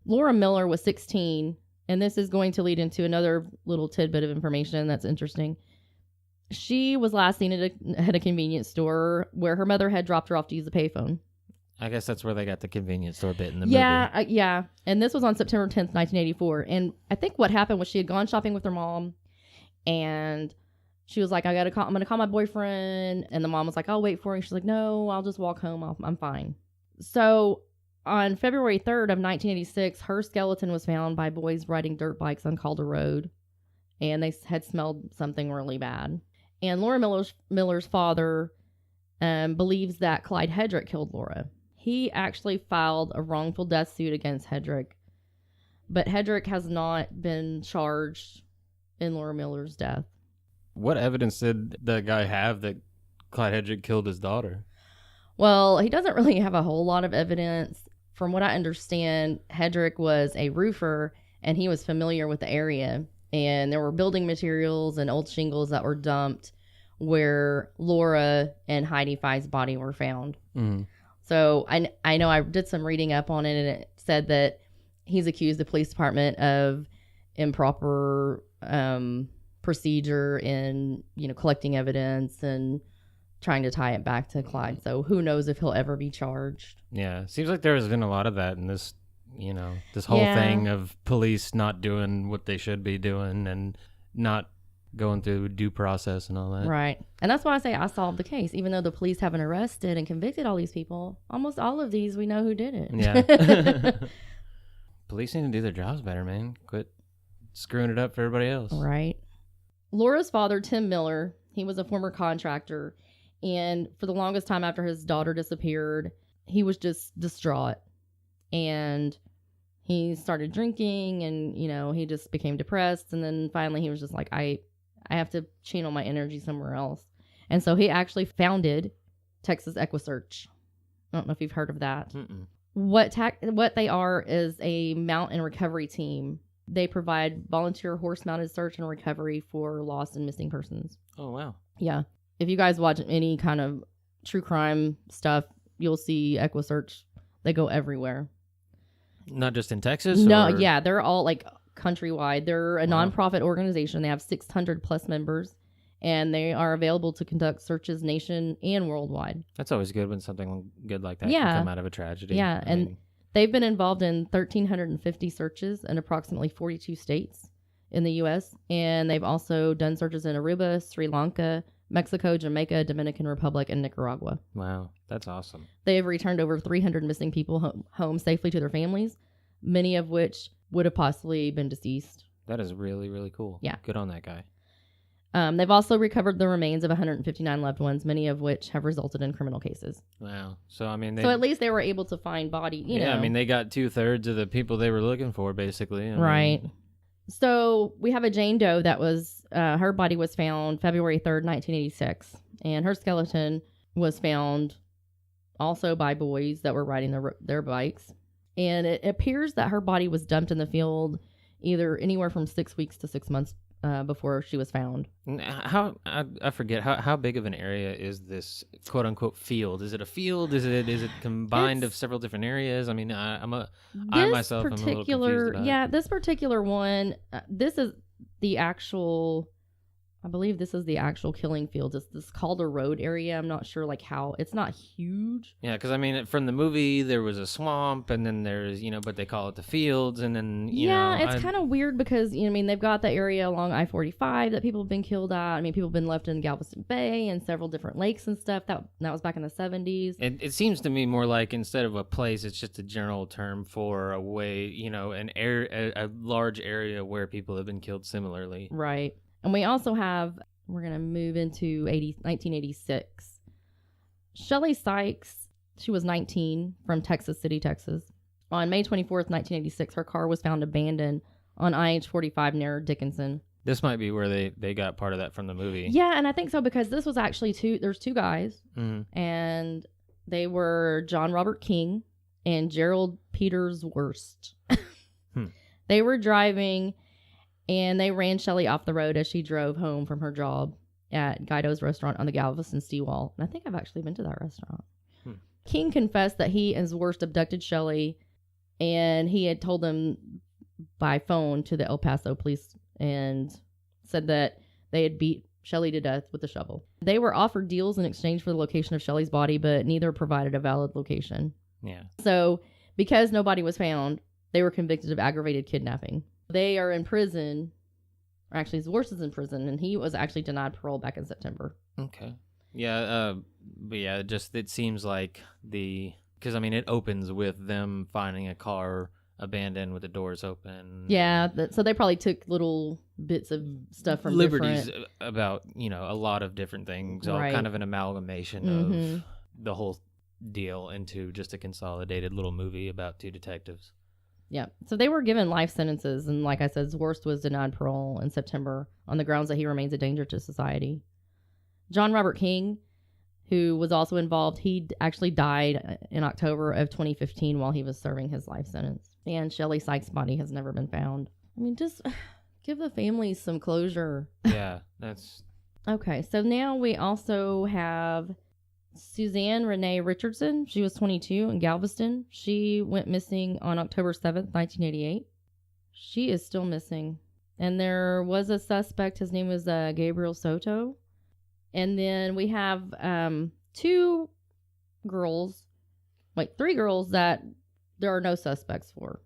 Laura Miller was 16, and this is going to lead into another little tidbit of information that's interesting. She was last seen at a convenience store where her mother had dropped her off to use a payphone. I guess that's where they got the convenience store bit in the movie. Yeah. And this was on September 10th, 1984. And I think what happened was she had gone shopping with her mom, and she was like, I'm going to call my boyfriend. And the mom was like, I'll wait for you. She's like, no, I'll just walk home. I'm fine. So on February 3rd of 1986, her skeleton was found by boys riding dirt bikes on Calder Road. And they had smelled something really bad. And Laura Miller's father believes that Clyde Hedrick killed Laura. He actually filed a wrongful death suit against Hedrick, but Hedrick has not been charged in Laura Miller's death. What evidence did the guy have that Clyde Hedrick killed his daughter? Well, he doesn't really have a whole lot of evidence. From what I understand, Hedrick was a roofer, and he was familiar with the area. And there were building materials and old shingles that were dumped where Laura and Heidi Fye's body were found. Mm-hmm. So I know I did some reading up on it, and it said that he's accused the police department of improper procedure in, collecting evidence and trying to tie it back to Clyde. So who knows if he'll ever be charged. Yeah, seems like there's been a lot of that in this, this whole thing of police not doing what they should be doing and not going through due process and all that. Right. And that's why I say I solved the case. Even though the police haven't arrested and convicted all these people, almost all of these we know who did it. Yeah. Police need to do their jobs better, man. Quit screwing it up for everybody else. Right. Laura's father, Tim Miller, he was a former contractor. And for the longest time after his daughter disappeared, he was just distraught. And he started drinking and, he just became depressed. And then finally he was just like, I have to channel my energy somewhere else. And so he actually founded Texas EquiSearch. I don't know if you've heard of that. Mm-mm. What they are is a mount and recovery team. They provide volunteer horse-mounted search and recovery for lost and missing persons. Oh, wow. Yeah. If you guys watch any kind of true crime stuff, you'll see EquiSearch. They go everywhere. Not just in Texas? No, or? yeah. They're all like countrywide. They're a nonprofit organization. They have 600 plus members, and they are available to conduct searches nation and worldwide. That's always good when something good like that Yeah. can come out of a tragedy. Yeah, and they've been involved in 1,350 searches in approximately 42 states in the U.S., and they've also done searches in Aruba, Sri Lanka, Mexico, Jamaica, Dominican Republic, and Nicaragua. Wow, that's awesome. They have returned over 300 missing people home safely to their families, many of which would have possibly been deceased. That is really, really cool. Yeah. Good on that guy. They've also recovered the remains of 159 loved ones, many of which have resulted in criminal cases. Wow. So, I mean, So at least they were able to find body, you know. I mean, they got 2/3 of the people they were looking for, basically. Right. So we have a Jane Doe that was, her body was found February 3rd, 1986. And her skeleton was found also by boys that were riding their bikes. And it appears that her body was dumped in the field either anywhere from 6 weeks to 6 months before she was found. I forget how big of an area is this quote unquote field? Is it a field? Is it combined of several different areas? I mean, I myself am a little confused about it. This particular one, this is the actual. I believe this is the actual killing field. It's this Calder Road area. I'm not sure how. It's not huge. Yeah, because I mean, from the movie, there was a swamp, and then there's, but they call it the fields, and then, it's kind of weird because, they've got the area along I-45 that people have been killed at. I mean, people have been left in Galveston Bay and several different lakes and stuff. That was back in the 70s. It seems to me more like instead of a place, it's just a general term for a way, a large area where people have been killed similarly. Right. And we also have, we're going to move into 1986. Shelley Sykes, she was 19, from Texas City, Texas. On May 24th, 1986, her car was found abandoned on IH-45 near Dickinson. This might be where they got part of that from the movie. Yeah, and I think so because this was actually there's two guys, and they were John Robert King and Gerald Peters Wurst. They were driving, and they ran Shelley off the road as she drove home from her job at Guido's restaurant on the Galveston Seawall. And I think I've actually been to that restaurant. King confessed that he and Wurst abducted Shelley, and he had told them by phone to the El Paso police and said that they had beat Shelley to death with a shovel. They were offered deals in exchange for the location of Shelley's body, but neither provided a valid location. Yeah. So because nobody was found, they were convicted of aggravated kidnapping. They are in prison, or actually his Wurst is in prison, and he was actually denied parole back in September. Okay. Yeah, but yeah, it seems like because I mean, it opens with them finding a car abandoned with the doors open. Yeah, so they probably took little bits of stuff from liberties different... about, a lot of different things, all Right. kind of an amalgamation of the whole deal into just a consolidated little movie about two detectives. Yeah. So they were given life sentences. And like I said, Wurst was denied parole in September on the grounds that he remains a danger to society. John Robert King, who was also involved, he actually died in October of 2015 while he was serving his life sentence. And Shelley Sykes' body has never been found. I mean, just give the families some closure. Yeah, that's... Okay. So now we also have Suzanne Renee Richardson, she was 22 in Galveston. She went missing on October 7th, 1988. She is still missing. And there was a suspect. His name was Gabriel Soto. And then we have three girls that there are no suspects for.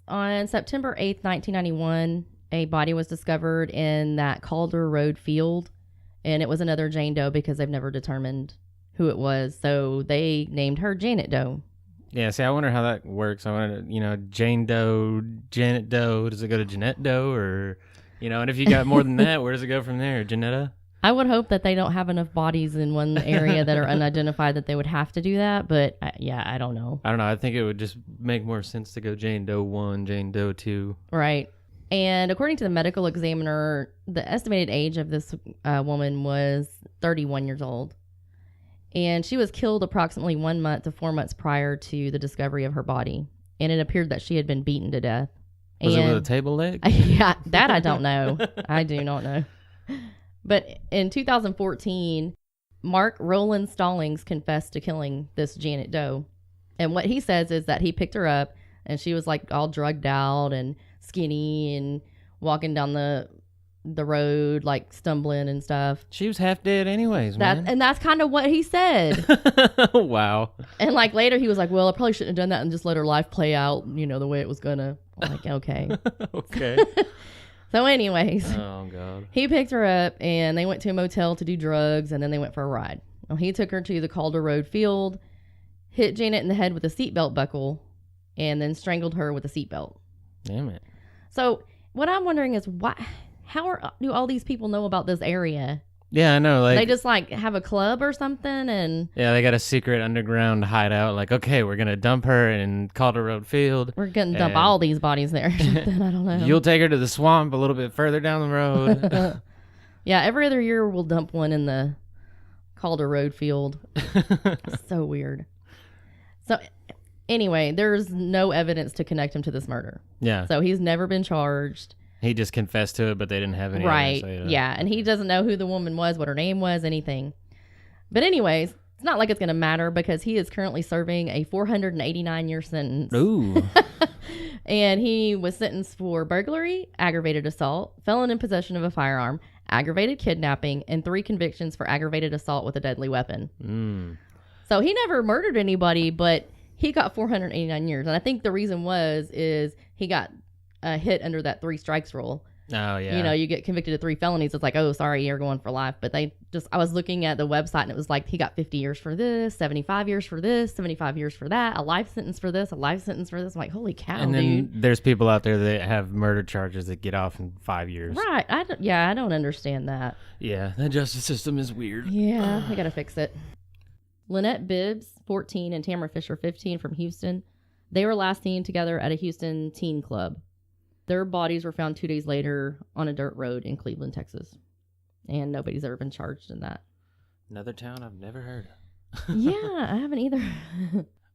On September 8th, 1991, a body was discovered in that Calder Road field. And it was another Jane Doe because they've never determined who it was. So they named her Janet Doe. Yeah, see, I wonder how that works. I wonder, Jane Doe, Janet Doe, does it go to Jeanette Doe? Or, and if you got more than that, where does it go from there? Janetta? I would hope that they don't have enough bodies in one area that are unidentified that they would have to do that. But, I don't know. I don't know. I think it would just make more sense to go Jane Doe 1, Jane Doe 2. Right. And according to the medical examiner, the estimated age of this woman was 31 years old. And she was killed approximately 1 month to 4 months prior to the discovery of her body. And it appeared that she had been beaten to death. Was it with a table leg? Yeah, that I don't know. I do not know. But in 2014, Mark Roland Stallings confessed to killing this Janet Doe. And what he says is that he picked her up and she was like all drugged out and skinny and walking down the road like stumbling and stuff. She was half dead anyways, man. And that's kind of what he said. Wow. And like later he was like, well, I probably shouldn't have done that and just let her life play out, the way it was gonna. I'm like, okay. Okay. So anyways, oh God. He picked her up and they went to a motel to do drugs and then they went for a ride. Well, he took her to the Calder Road field, hit Janet in the head with a seatbelt buckle, and then strangled her with a seatbelt. Damn it. So what I'm wondering is do all these people know about this area? Yeah, I know. Like they just like have a club or something, and yeah, they got a secret underground hideout. Like, okay, we're gonna dump her in Calder Road Field. We're gonna dump all these bodies there. Or something. I don't know. You'll take her to the swamp a little bit further down the road. Yeah, every other year we'll dump one in the Calder Road Field. So weird. So anyway, there's no evidence to connect him to this murder. Yeah. So he's never been charged. He just confessed to it, but they didn't have any. Right. Yeah. And he doesn't know who the woman was, what her name was, anything. But anyways, it's not like it's going to matter because he is currently serving a 489-year sentence. Ooh. And he was sentenced for burglary, aggravated assault, felon in possession of a firearm, aggravated kidnapping, and 3 convictions for aggravated assault with a deadly weapon. Mm. So he never murdered anybody, but he got 489 years. And I think the reason is he got hit under that 3 strikes rule. Oh, yeah. You get convicted of 3 felonies. It's like, oh, sorry, you're going for life. But I was looking at the website and it was like, he got 50 years for this, 75 years for this, 75 years for that, a life sentence for this, a life sentence for this. I'm like, holy cow, and then dude. There's people out there that have murder charges that get off in 5 years. Right. I don't understand that. Yeah, the justice system is weird. Yeah, I got to fix it. Lynette Bibbs, 14, and Tamara Fisher, 15, from Houston. They were last seen together at a Houston teen club. Their bodies were found 2 days later on a dirt road in Cleveland, Texas. And nobody's ever been charged in that. Another town I've never heard of. Yeah, I haven't either.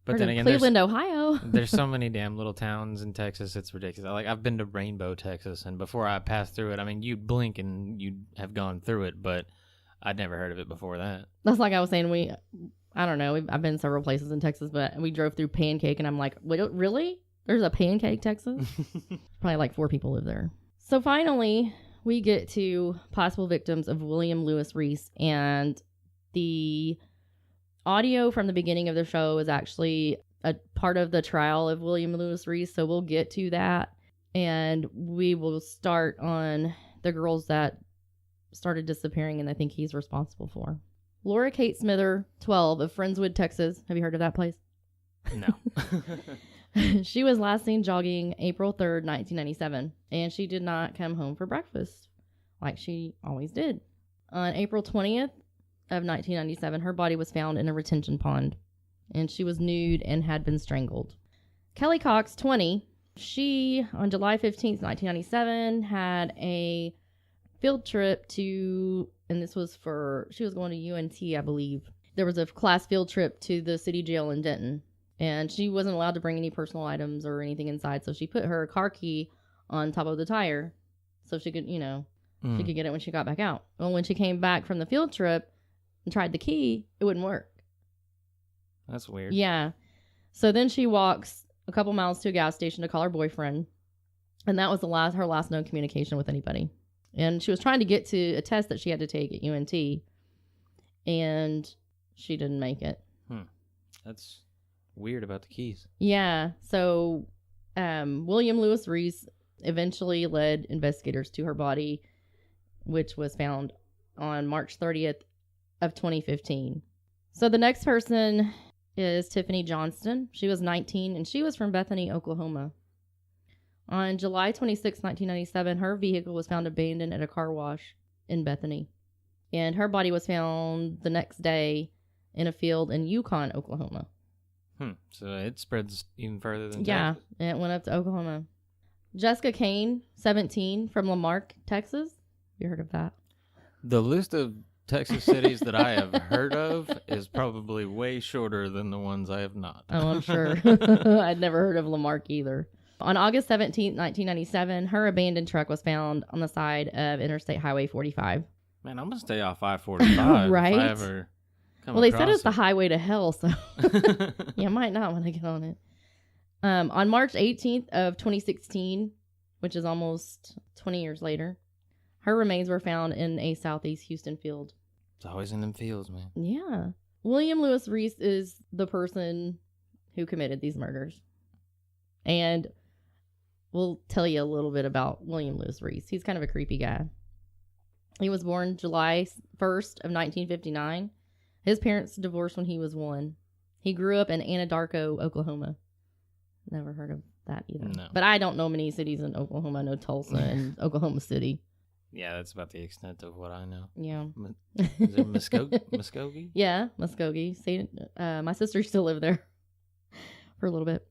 But then again, Cleveland, Ohio. There's so many damn little towns in Texas, it's ridiculous. Like, I've been to Rainbow, Texas, and before I passed through it, I mean, you'd blink and you'd have gone through it, but I'd never heard of it before that. That's like I was saying, I don't know, I've been several places in Texas, but we drove through Pancake, and I'm like, wait, really? There's a Pancake, Texas? Probably like 4 people live there. So finally, we get to possible victims of William Lewis Reese, and the audio from the beginning of the show is actually a part of the trial of William Lewis Reese, so we'll get to that, and we will start on the girls that started disappearing and I think he's responsible for. Laura Kate Smither, 12, of Friendswood, Texas. Have you heard of that place? No. She was last seen jogging April 3rd, 1997, and she did not come home for breakfast like she always did. On April 20th of 1997, her body was found in a retention pond, and she was nude and had been strangled. Kelly Cox, 20, she, on July 15th, 1997, had a field trip to, and this was she was going to UNT, I believe. There was a class field trip to the city jail in Denton. And she wasn't allowed to bring any personal items or anything inside. So she put her car key on top of the tire so she could, she could get it when she got back out. Well, when she came back from the field trip, and tried the key, it wouldn't work. That's weird. Yeah. So then she walks a couple miles to a gas station to call her boyfriend. And that was her last known communication with anybody. And she was trying to get to a test that she had to take at UNT. And she didn't make it. That's weird about the keys. Yeah. So William Lewis Reese eventually led investigators to her body, which was found on March 30th of 2015. So the next person is Tiffany Johnston. She was 19 and she was from Bethany, Oklahoma. On July 26, 1997, her vehicle was found abandoned at a car wash in Bethany. And her body was found the next day in a field in Yukon, Oklahoma. So it spreads even further than Yeah, Texas. it went up to Oklahoma. Jessica Kane, 17, from Lamarck, Texas. You heard of that? The list of Texas cities that I have heard of is probably way shorter than the ones I have not. Oh, I'm sure. I'd never heard of Lamarck either. On August 17th, 1997, her abandoned truck was found on the side of Interstate Highway 45. Man, I'm going to stay off I-45 Right? if I ever come Well, they said across it's the highway to hell, so you might not want to get on it. On March 18th of 2016, which is almost 20 years later, her remains were found in a southeast Houston field. It's always in them fields, man. Yeah. William Lewis Reese is the person who committed these murders. And we'll tell you a little bit about William Lewis Reese. He's kind of a creepy guy. He was born July 1st of 1959. His parents divorced when he was 1. He grew up in Anadarko, Oklahoma. Never heard of that either. No. But I don't know many cities in Oklahoma. I know Tulsa and Oklahoma City. Yeah, that's about the extent of what I know. Yeah. Is it Muskogee? Yeah, Muskogee. My sister used to live there for a little bit.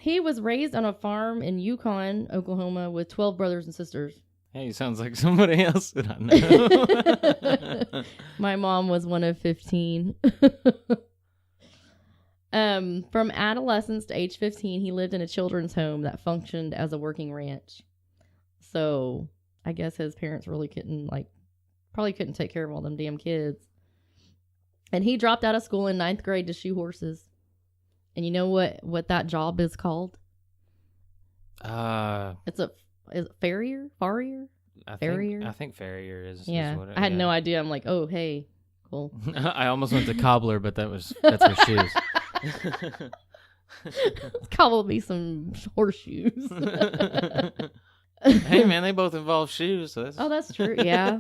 He was raised on a farm in Yukon, Oklahoma, with 12 brothers and sisters. Hey, he sounds like somebody else that I know. My mom was one of 15. From adolescence to age 15, he lived in a children's home that functioned as a working ranch. So I guess his parents really probably couldn't take care of all them damn kids. And he dropped out of school in 9th grade to shoe horses. And you know what that job is called? Is it farrier? Farrier? Farrier? I think farrier is. Yeah. Is what I had no idea. I'm like, oh, hey, cool. I almost went to cobbler, but that's for shoes. Cobble me some horseshoes. Hey, man, they both involve shoes. So that's true. Yeah.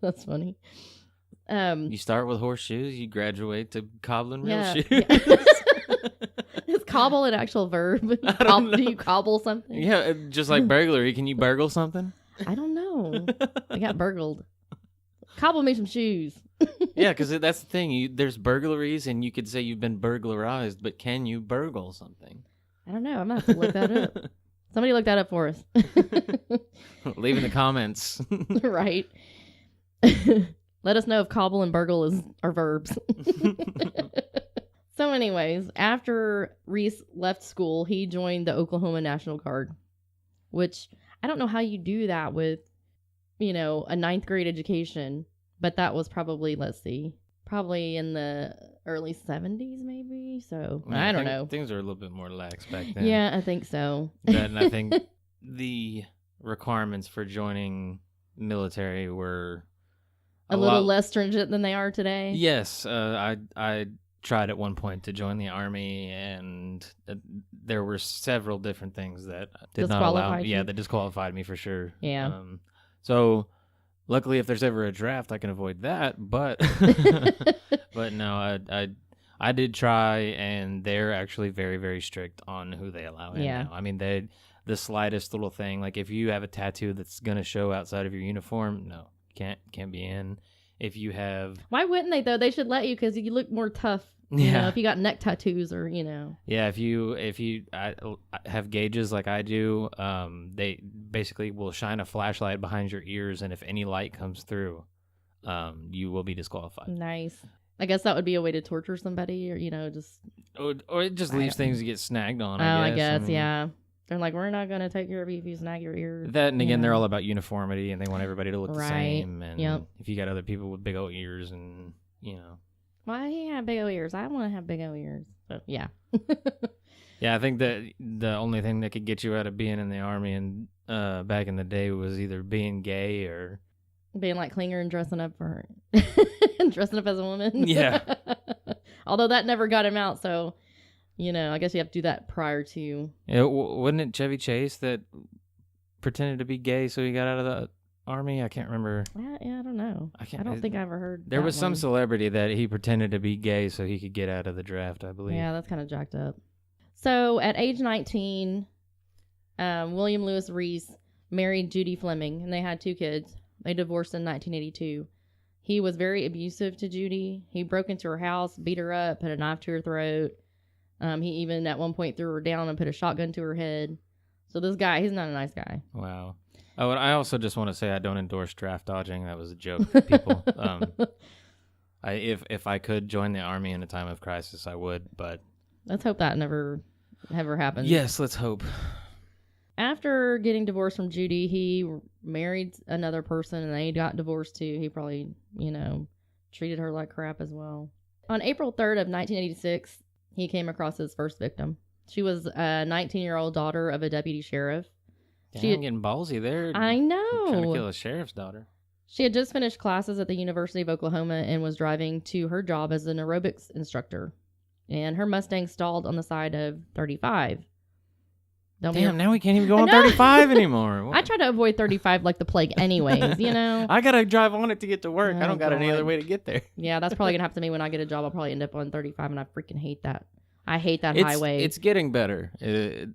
That's funny. You start with horseshoes, you graduate to cobbling real shoes. Yeah. Is cobble an actual verb? Do you cobble something? Yeah, just like burglary. Can you burgle something? I don't know. I got burgled. Cobble me some shoes. Yeah, because that's the thing. There's burglaries, and you could say you've been burglarized, but can you burgle something? I don't know. I'm going to have to look that up. Somebody look that up for us. Leave in the comments. Right. Let us know if cobble and burgle are verbs. So anyways, after Reese left school, he joined the Oklahoma National Guard, which I don't know how you do that with, a 9th grade education, but that was probably in the early 70s maybe. So Yeah, I don't know. Things are a little bit more lax back then. Yeah, I think so. And I think the requirements for joining military were a little less stringent than they are today. Yes, I tried at one point to join the army, and there were several different things that did not allow. Yeah, that disqualified me for sure. Yeah. So luckily, if there's ever a draft, I can avoid that. But but no, I did try, and they're actually very, very strict on who they allow in. Yeah. Now. I mean, the slightest little thing, like if you have a tattoo that's gonna show outside of your uniform, no, can't be in. If you have, why wouldn't they though? They should let you because you look more tough. If you got neck tattoos or Yeah, if you have gauges like I do, they basically will shine a flashlight behind your ears, and if any light comes through, you will be disqualified. Nice. I guess that would be a way to torture somebody, or just. Or it just leaves things to get snagged on. I guess, yeah. They're like, we're not going to take care of you if you snag your ears. That, and again, they're all about uniformity, and they want everybody to look the Right. same. And Yep. if you got other people with big old ears, and Why he have big old ears? I want to have big old ears. So yeah. yeah, I think that the only thing that could get you out of being in the army and back in the day was either being gay or Being like Klinger and dressing up for dressing up as a woman. Yeah. Although that never got him out, so I guess you have to do that prior to. wasn't it Chevy Chase that pretended to be gay so he got out of the army? I can't remember. Yeah, I don't know. I don't think I ever heard. There that was some one. celebrity that he pretended to be gay so he could get out of the draft, I believe. Yeah, that's kind of jacked up. So at age 19, William Lewis Reese married Judy Fleming, and they had 2 kids. They divorced in 1982. He was very abusive to Judy. He broke into her house, beat her up, put a knife to her throat. He even at one point threw her down and put a shotgun to her head. So this guy, he's not a nice guy. Wow. Oh, and I also just want to say I don't endorse draft dodging. That was a joke, people. If I could join the army in a time of crisis, I would, but... Let's hope that never happens. Yes, let's hope. After getting divorced from Judy, he married another person, and they got divorced too. He probably, treated her like crap as well. On April 3rd of 1986, he came across his first victim. She was a 19-year-old daughter of a deputy sheriff. Damn, getting ballsy there. I know. Trying to kill a sheriff's daughter. She had just finished classes at the University of Oklahoma and was driving to her job as an aerobics instructor. And her Mustang stalled on the side of 35. Damn, now we can't even go on 35 anymore. I try to avoid 35 like the plague anyways, I got to drive on it to get to work. I don't got any other way to get there. Yeah, that's probably going to happen to me when I get a job. I'll probably end up on 35, and I freaking hate that. I hate that highway. It's getting better. Is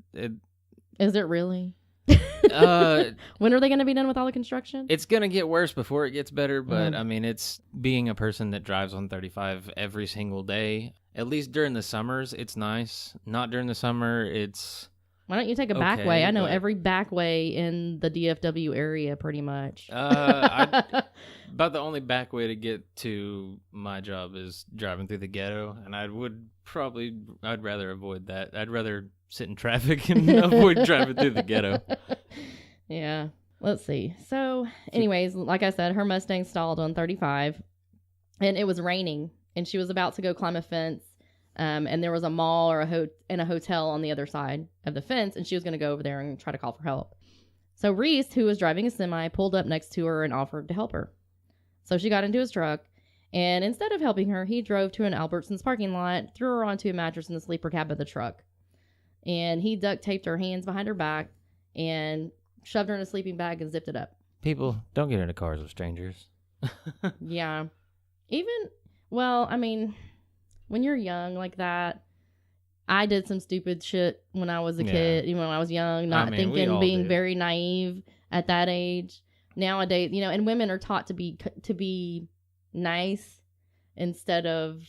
it really? When are they going to be done with all the construction? It's going to get worse before it gets better, but I mean, it's being a person that drives on 35 every single day. At least during the summers, it's nice. Not during the summer, it's... Why don't you take a back way? I know every back way in the DFW area pretty much. About the only back way to get to my job is driving through the ghetto, and I'd rather avoid that. I'd rather sit in traffic and avoid driving through the ghetto. Yeah. Let's see. So, anyways, like I said, her Mustang stalled on 35, and it was raining, and she was about to go climb a fence. And there was a mall or a hotel on the other side of the fence, and she was going to go over there and try to call for help. So Reese, who was driving a semi, pulled up next to her and offered to help her. So she got into his truck, and instead of helping her, he drove to an Albertsons parking lot, threw her onto a mattress in the sleeper cab of the truck. And he duct taped her hands behind her back and shoved her in a sleeping bag and zipped it up. People, don't get into cars with strangers. Yeah. When you're young like that, I did some stupid shit when I was a kid, even when I was young, being very naive at that age. Nowadays, and women are taught to be nice instead of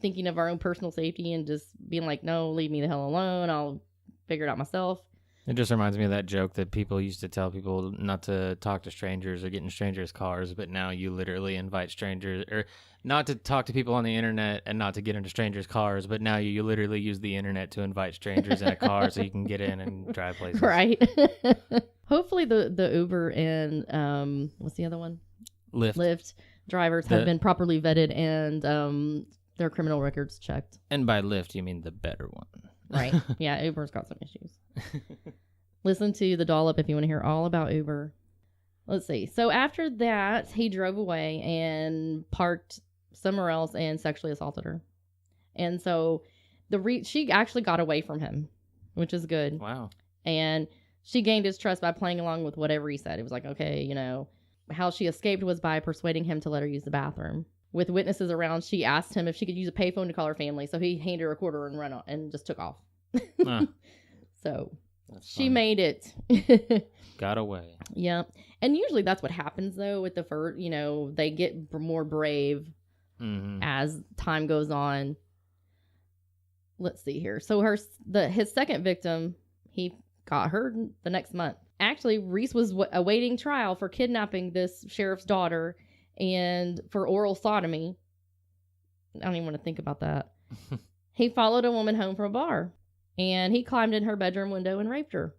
thinking of our own personal safety and just being like, no, leave me the hell alone. I'll figure it out myself. It just reminds me of that joke that people used to tell people not to talk to strangers or get in strangers' cars, but now you literally invite strangers, or not to talk to people on the internet and not to get into strangers' cars, but now you literally use the internet to invite strangers in a car so you can get in and drive places. Right. Hopefully the Uber and what's the other one? Lyft drivers have been properly vetted and their criminal records checked. And by Lyft, you mean the better one. Right. Yeah, Uber's got some issues. Listen to The Dollop if you want to hear all about Uber. Let's see. So after that, he drove away and parked somewhere else and sexually assaulted her. And so she actually got away from him, which is good. Wow. And she gained his trust by playing along with whatever he said. It was like, okay, how she escaped was by persuading him to let her use the bathroom. With witnesses around, she asked him if she could use a payphone to call her family. So he handed her a quarter and ran on and just took off. So she made it. Got away. Yeah. And usually that's what happens, though, with the first, they get more brave as time goes on. Let's see here. So his second victim, he got her the next month. Actually, Reese was awaiting trial for kidnapping this sheriff's daughter and for oral sodomy. I don't even want to think about that. He followed a woman home from a bar, and he climbed in her bedroom window and raped her.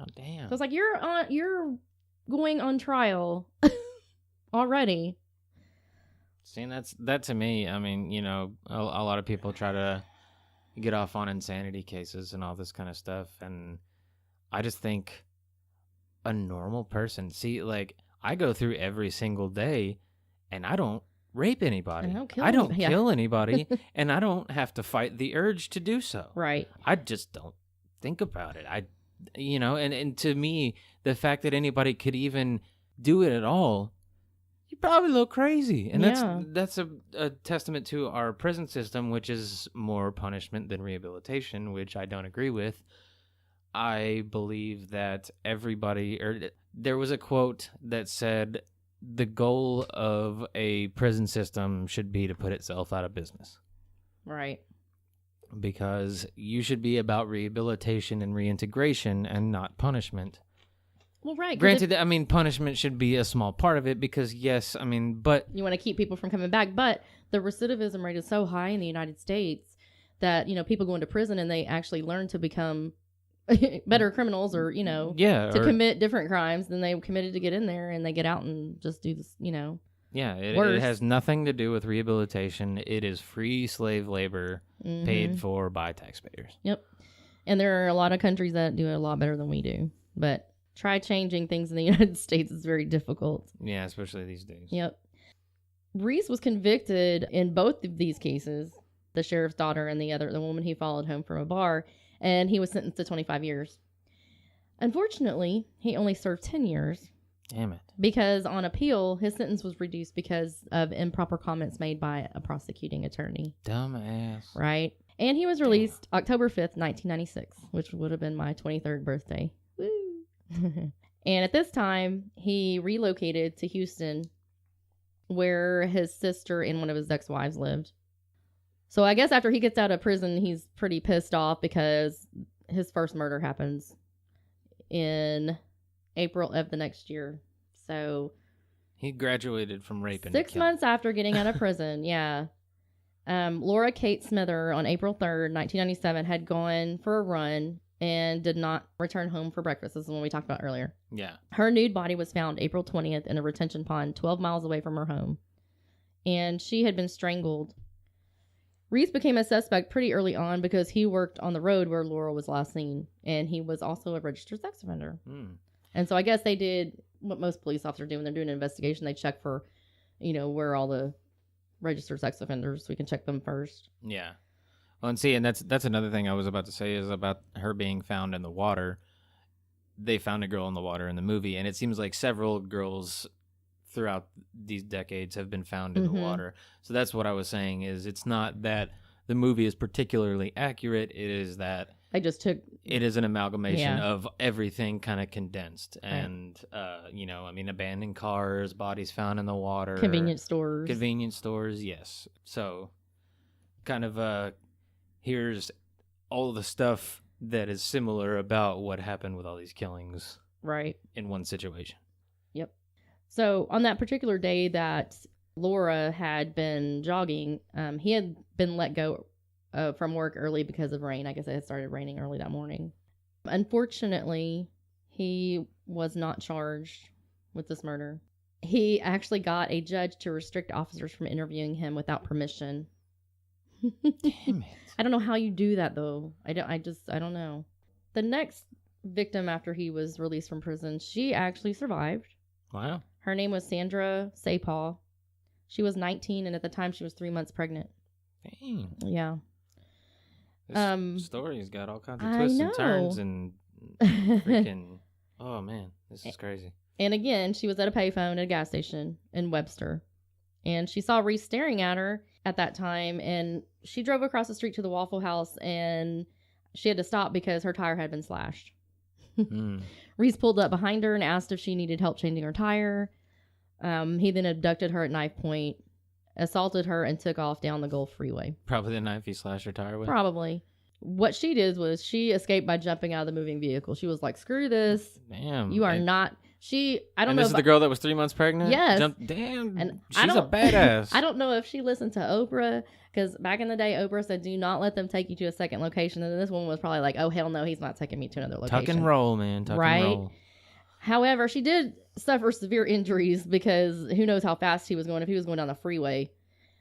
Oh, damn. So it's like, you're going on trial already. See, and that to me, I mean, a lot of people try to get off on insanity cases and all this kind of stuff, and I just think a normal person, see, like, I go through every single day, and I don't rape anybody. I don't kill anybody, and I don't have to fight the urge to do so. Right. I just don't think about it. And to me, the fact that anybody could even do it at all, you probably look crazy. And that's a testament to our prison system, which is more punishment than rehabilitation, which I don't agree with. I believe that there was a quote that said the goal of a prison system should be to put itself out of business. Right. Because you should be about rehabilitation and reintegration and not punishment. Well, right. Granted, punishment should be a small part of it because, yes, but... You want to keep people from coming back, but the recidivism rate is so high in the United States that, people go into prison and they actually learn to become better criminals or, commit different crimes than they committed to get in there, and they get out and just do this, Yeah, it has nothing to do with rehabilitation. It is free slave labor paid for by taxpayers. Yep. And there are a lot of countries that do it a lot better than we do. But try changing things in the United States is very difficult. Yeah, especially these days. Yep. Reese was convicted in both of these cases, the sheriff's daughter and the woman he followed home from a bar, and he was sentenced to 25 years. Unfortunately, he only served 10 years. Damn it. Because on appeal, his sentence was reduced because of improper comments made by a prosecuting attorney. Dumbass. Right? And he was released October 5th, 1996, which would have been my 23rd birthday. Woo! And at this time, he relocated to Houston, where his sister and one of his ex-wives lived. So I guess after he gets out of prison, he's pretty pissed off because his first murder happens in April of the next year. So he graduated from raping. 6 months after getting out of prison, yeah. Laura Kate Smither on April 3rd, 1997 had gone for a run and did not return home for breakfast. This is the one we talked about earlier. Yeah. Her nude body was found April 20th in a retention pond 12 miles away from her home. And she had been strangled. Reese became a suspect pretty early on because he worked on the road where Laura was last seen. And he was also a registered sex offender. And so I guess they did what most police officers do when they're doing an investigation. They check for, where all the registered sex offenders, so we can check them first. Yeah. Well, and that's another thing I was about to say is about her being found in the water. They found a girl in the water in the movie, and it seems like several girls throughout these decades have been found in the water. So that's what I was saying is it's not that the movie is particularly accurate. It is that I just took it is an amalgamation of everything kind of condensed. And, abandoned cars, bodies found in the water. Convenience stores, yes. So kind of here's all the stuff that is similar about what happened with all these killings. Right. In one situation. Yep. So on that particular day that Laura had been jogging, he had been let go from work early because of rain. I guess it had started raining early that morning. Unfortunately, he was not charged with this murder. He actually got a judge to restrict officers from interviewing him without permission. Damn it. I don't know how you do that though. I don't know. The next victim after he was released from prison, she actually survived. Wow. Her name was Sandra Sapal. She was 19, and at the time she was 3 months pregnant. Dang. Yeah. This story's got all kinds of twists and turns and freaking... Oh, man. This is crazy. And again, she was at a payphone at a gas station in Webster. And she saw Reese staring at her at that time, and she drove across the street to the Waffle House, and she had to stop because her tire had been slashed. Reese pulled up behind her and asked if she needed help changing her tire. He then abducted her at knife point, assaulted her, and took off down the Gulf Freeway. Probably the knife he slashed her tire with. Probably. What she did was she escaped by jumping out of the moving vehicle. She was like, screw this. Damn. You are not I don't and know. This is the girl that was 3 months pregnant? Yes. Damn. And She's a badass. I don't know if she listened to Oprah, because back in the day, Oprah said, do not let them take you to a second location. And this one was probably like, oh, hell no, he's not taking me to another location. Tuck and roll, man. Tuck Right? and roll. However, she did suffer severe injuries because who knows how fast he was going, if he was going down the freeway.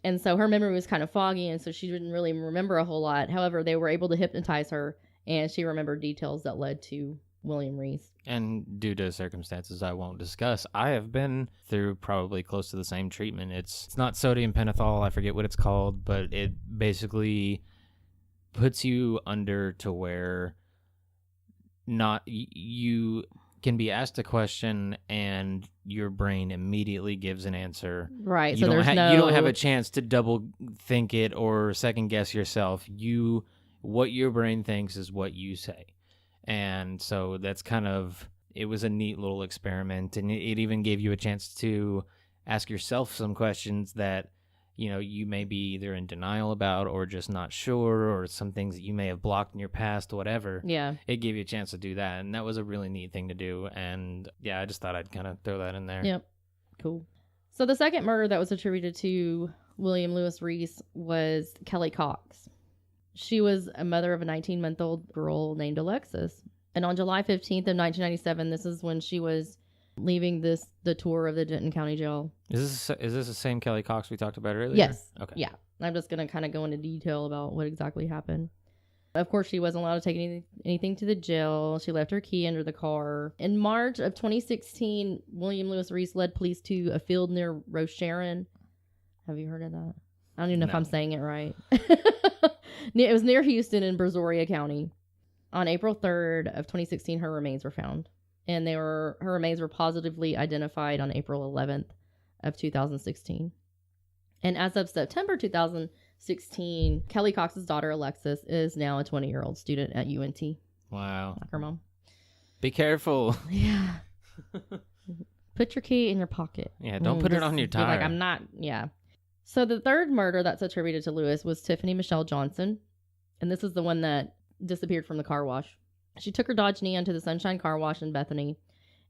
And so her memory was kind of foggy, and so she didn't really remember a whole lot. However, they were able to hypnotize her, and she remembered details that led to William Reese. And due to circumstances I won't discuss, I have been through probably close to the same treatment. It's not sodium pentothal, I forget what it's called, but it basically puts you under to where you can be asked a question and your brain immediately gives an answer. Right. You So don't there's you don't have a chance to double think it or second guess yourself. What your brain thinks is what you say. And so that's it was a neat little experiment, and it even gave you a chance to ask yourself some questions that, you may be either in denial about or just not sure, or some things that you may have blocked in your past, whatever. Yeah. It gave you a chance to do that, and that was a really neat thing to do. And yeah, I just thought I'd kind of throw that in there. Yep. Cool. So the second murder that was attributed to William Lewis Reese was Kelly Cox. She was a mother of a 19-month-old girl named Alexis. And on July 15th of 1997, this is when she was leaving the tour of the Denton County Jail. Is this the same Kelly Cox we talked about earlier? Yes. Okay. Yeah. I'm just going to kind of go into detail about what exactly happened. Of course, she wasn't allowed to take anything to the jail. She left her key under the car. In March of 2016, William Lewis Reese led police to a field near Rocheron. Have you heard of that? I don't even know if I'm saying it right. It was near Houston in Brazoria County. On April 3rd of 2016, her remains were found. And her remains were positively identified on April 11th of 2016. And as of September 2016, Kelly Cox's daughter, Alexis, is now a 20-year-old student at UNT. Wow. Like her mom. Be careful. Yeah. Put your key in your pocket. Yeah, don't put it on your be like, tire. I'm not, yeah. So the third murder that's attributed to Lewis was Tiffany Michelle Johnson. And this is the one that disappeared from the car wash. She took her Dodge Neon to the Sunshine Car Wash in Bethany.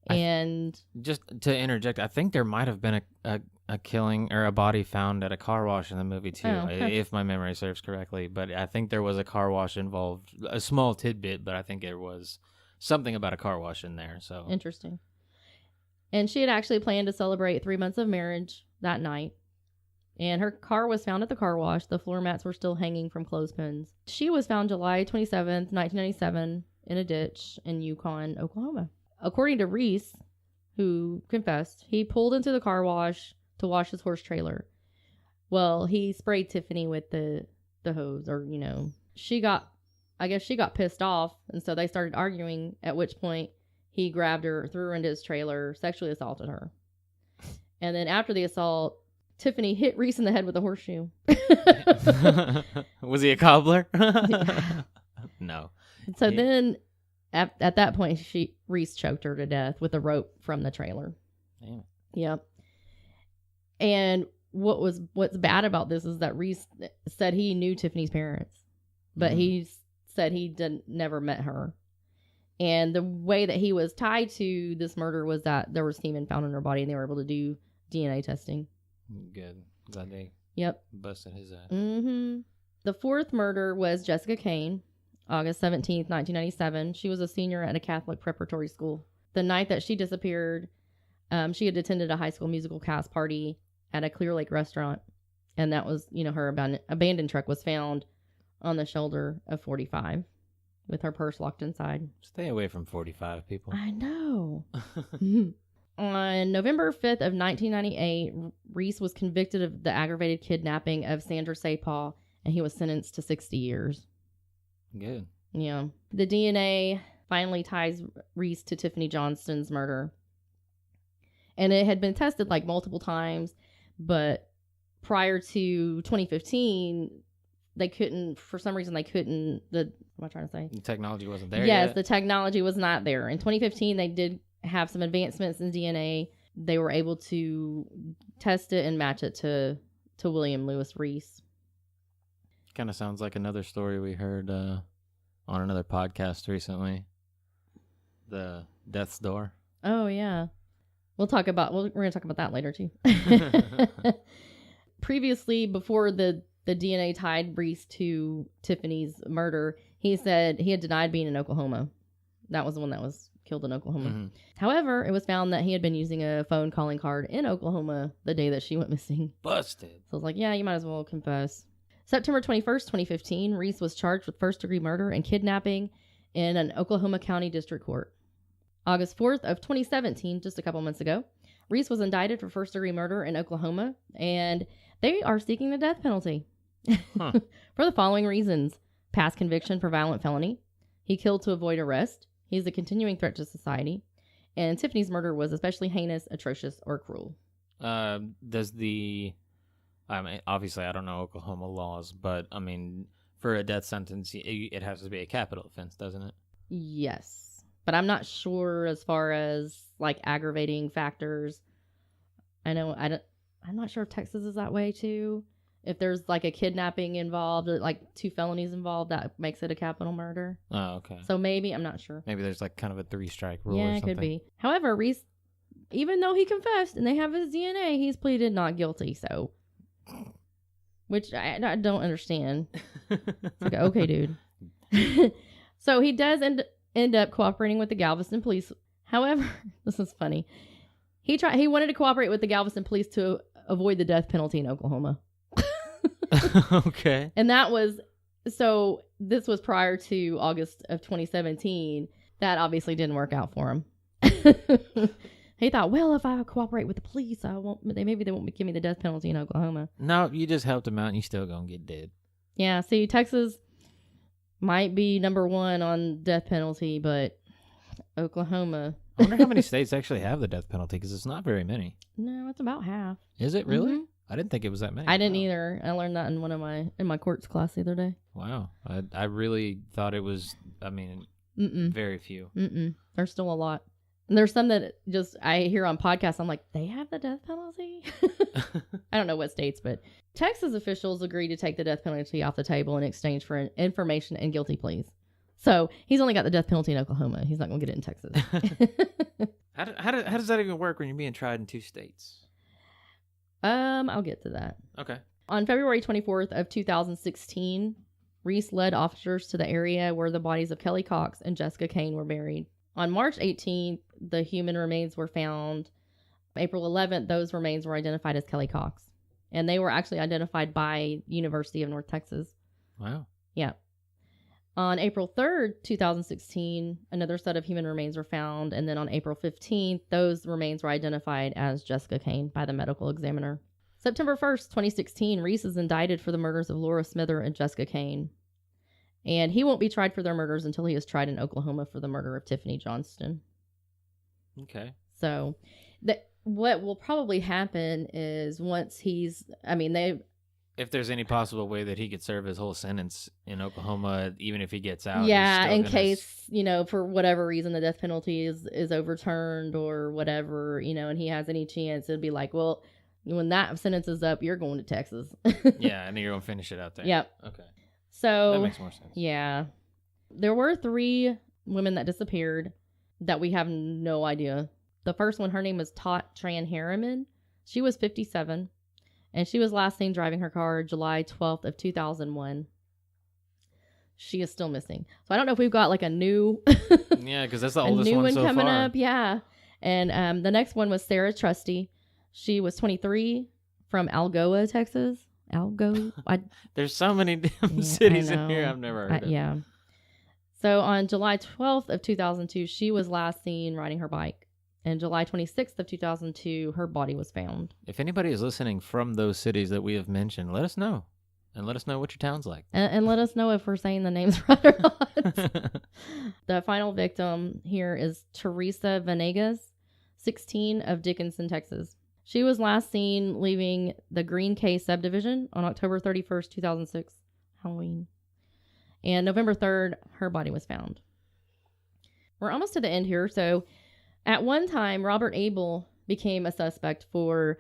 And just to interject, I think there might have been a killing or a body found at a car wash in the movie too, if my memory serves correctly. But I think there was a car wash involved, a small tidbit, but I think there was something about a car wash in there. So interesting. And she had actually planned to celebrate 3 months of marriage that night. And her car was found at the car wash. The floor mats were still hanging from clothespins. She was found July 27th, 1997, in a ditch in Yukon, Oklahoma. According to Reese, who confessed, he pulled into the car wash to wash his horse trailer. Well, he sprayed Tiffany with the hose, or, I guess she got pissed off, and so they started arguing, at which point he grabbed her, threw her into his trailer, sexually assaulted her. And then after the assault, Tiffany hit Reese in the head with a horseshoe. Was he a cobbler? No. So then, at that point, Reese choked her to death with a rope from the trailer. Damn. Yep. And what's bad about this is that Reese said he knew Tiffany's parents, but he said he never met her. And the way that he was tied to this murder was that there was semen found in her body, and they were able to do DNA testing. Good. Glad they busted his ass. Mm-hmm. The fourth murder was Jessica Kane, August 17th, 1997. She was a senior at a Catholic preparatory school. The night that she disappeared, she had attended a High School Musical cast party at a Clear Lake restaurant. And that was, her abandoned truck was found on the shoulder of 45 with her purse locked inside. Stay away from 45, people. I know. On November 5th of 1998, Reese was convicted of the aggravated kidnapping of Sandra Sapal, and he was sentenced to 60 years. Good. Yeah. The DNA finally ties Reese to Tiffany Johnston's murder. And it had been tested multiple times, but prior to 2015, for some reason, what am I trying to say? The technology wasn't there Yes, yet? the technology was not there. In 2015, they did have some advancements in DNA. They were able to test it and match it to William Lewis Reese. Kind of sounds like another story we heard on another podcast recently. The Death's Door. Oh, yeah. We're going to talk about that later too. Previously, before the DNA tied Reese to Tiffany's murder, he said he had denied being in Oklahoma. That was the one that was killed in Oklahoma. Mm-hmm. However, it was found that he had been using a phone calling card in Oklahoma the day that she went missing. Busted. So I was like, yeah, you might as well confess. September 21st, 2015, Reese was charged with first-degree murder and kidnapping in an Oklahoma County District Court. August 4th of 2017, just a couple months ago, Reese was indicted for first-degree murder in Oklahoma, and they are seeking the death penalty for the following reasons. Past conviction for violent felony. He killed to avoid arrest. He's a continuing threat to society. And Tiffany's murder was especially heinous, atrocious, or cruel. Obviously, I don't know Oklahoma laws, but, I mean, for a death sentence, it has to be a capital offense, doesn't it? Yes. But I'm not sure as far as, like, aggravating factors. I'm not sure if Texas is that way, too. If there's, like, a kidnapping involved, like 2 felonies involved, that makes it a capital murder. Oh, okay. So maybe, I'm not sure. Maybe there's, like, kind of a 3-strike rule or Yeah, it something. could be. However, Reese, even though he confessed and they have his DNA, he's pleaded not guilty, so... Which I don't understand. It's like, okay, dude. So he does end up cooperating with the Galveston police. However, this is funny. He wanted to cooperate with the Galveston police to avoid the death penalty in Oklahoma. Okay. And this was prior to August of 2017. That obviously didn't work out for him. He thought, well, if I cooperate with the police, maybe they won't give me the death penalty in Oklahoma. No, you just helped him out and you still gonna get dead. Yeah, see, Texas might be number 1 on death penalty, but Oklahoma... I wonder how many states actually have the death penalty, because it's not very many. No, it's about half. Is it really? Mm-hmm. I didn't think it was that many. I didn't either. I learned that in my courts class the other day. Wow. I really thought it was, very few. There's still a lot. And there's some that just I hear on podcasts, I'm like, they have the death penalty? I don't know what states, but Texas officials agreed to take the death penalty off the table in exchange for information and guilty pleas. So he's only got the death penalty in Oklahoma. He's not going to get it in Texas. How does that even work when you're being tried in 2 states? I'll get to that. Okay. On February 24th of 2016, Reese led officers to the area where the bodies of Kelly Cox and Jessica Kane were buried. On March 18th, the human remains were found. April 11th, those remains were identified as Kelly Cox. And they were actually identified by University of North Texas. Wow. Yeah. On April 3rd, 2016, another set of human remains were found. And then on April 15th, those remains were identified as Jessica Kane by the medical examiner. September 1st, 2016, Reese is indicted for the murders of Laura Smither and Jessica Kane. And he won't be tried for their murders until he is tried in Oklahoma for the murder of Tiffany Johnston. Okay. So what will probably happen is once if there's any possible way that he could serve his whole sentence in Oklahoma, even if he gets out. Yeah, in case, for whatever reason the death penalty is overturned or whatever, and he has any chance, it'd be like, well, when that sentence is up, you're going to Texas. Yeah, and you're going to finish it out there. Yep. Okay. So that makes more sense. Yeah. There were 3 women that disappeared that we have no idea. The first one, her name was Tot Tran Harriman. She was 57, and she was last seen driving her car July 12th of 2001. She is still missing. So I don't know if we've got like a new Yeah, because that's the oldest new one one so coming far. up. Yeah. And the next one was Sarah Trusty. She was 23 from Algoa, Texas. There's so many damn Yeah, cities I in here know. I've never heard of. Yeah. So on July 12th of 2002, she was last seen riding her bike. And July 26th of 2002, her body was found. If anybody is listening from those cities that we have mentioned, let us know. And let us know what your town's like. And let us know if we're saying the names right or not. The final victim here is Teresa Venegas, 16, of Dickinson, Texas. She was last seen leaving the Green Cay subdivision on October 31st, 2006, Halloween. And November 3rd, her body was found. We're almost to the end here. So at one time, Robert Abel became a suspect for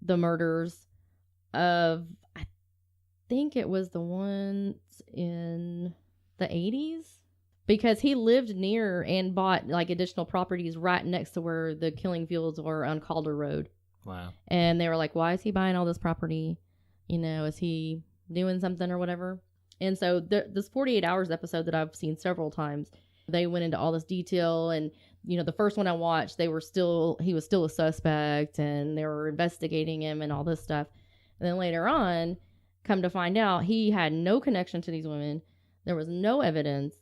the murders of, I think it was the ones in the 80s. because he lived near and bought like additional properties right next to where the killing fields were on Calder Road. Wow. And they were like, why is he buying all this property? You know, is he doing something or whatever? And so this 48 Hours episode that I've seen several times, they went into all this detail. And, you know, the first one I watched, he was still a suspect and they were investigating him and all this stuff. And then later on, come to find out, he had no connection to these women. There was no evidence.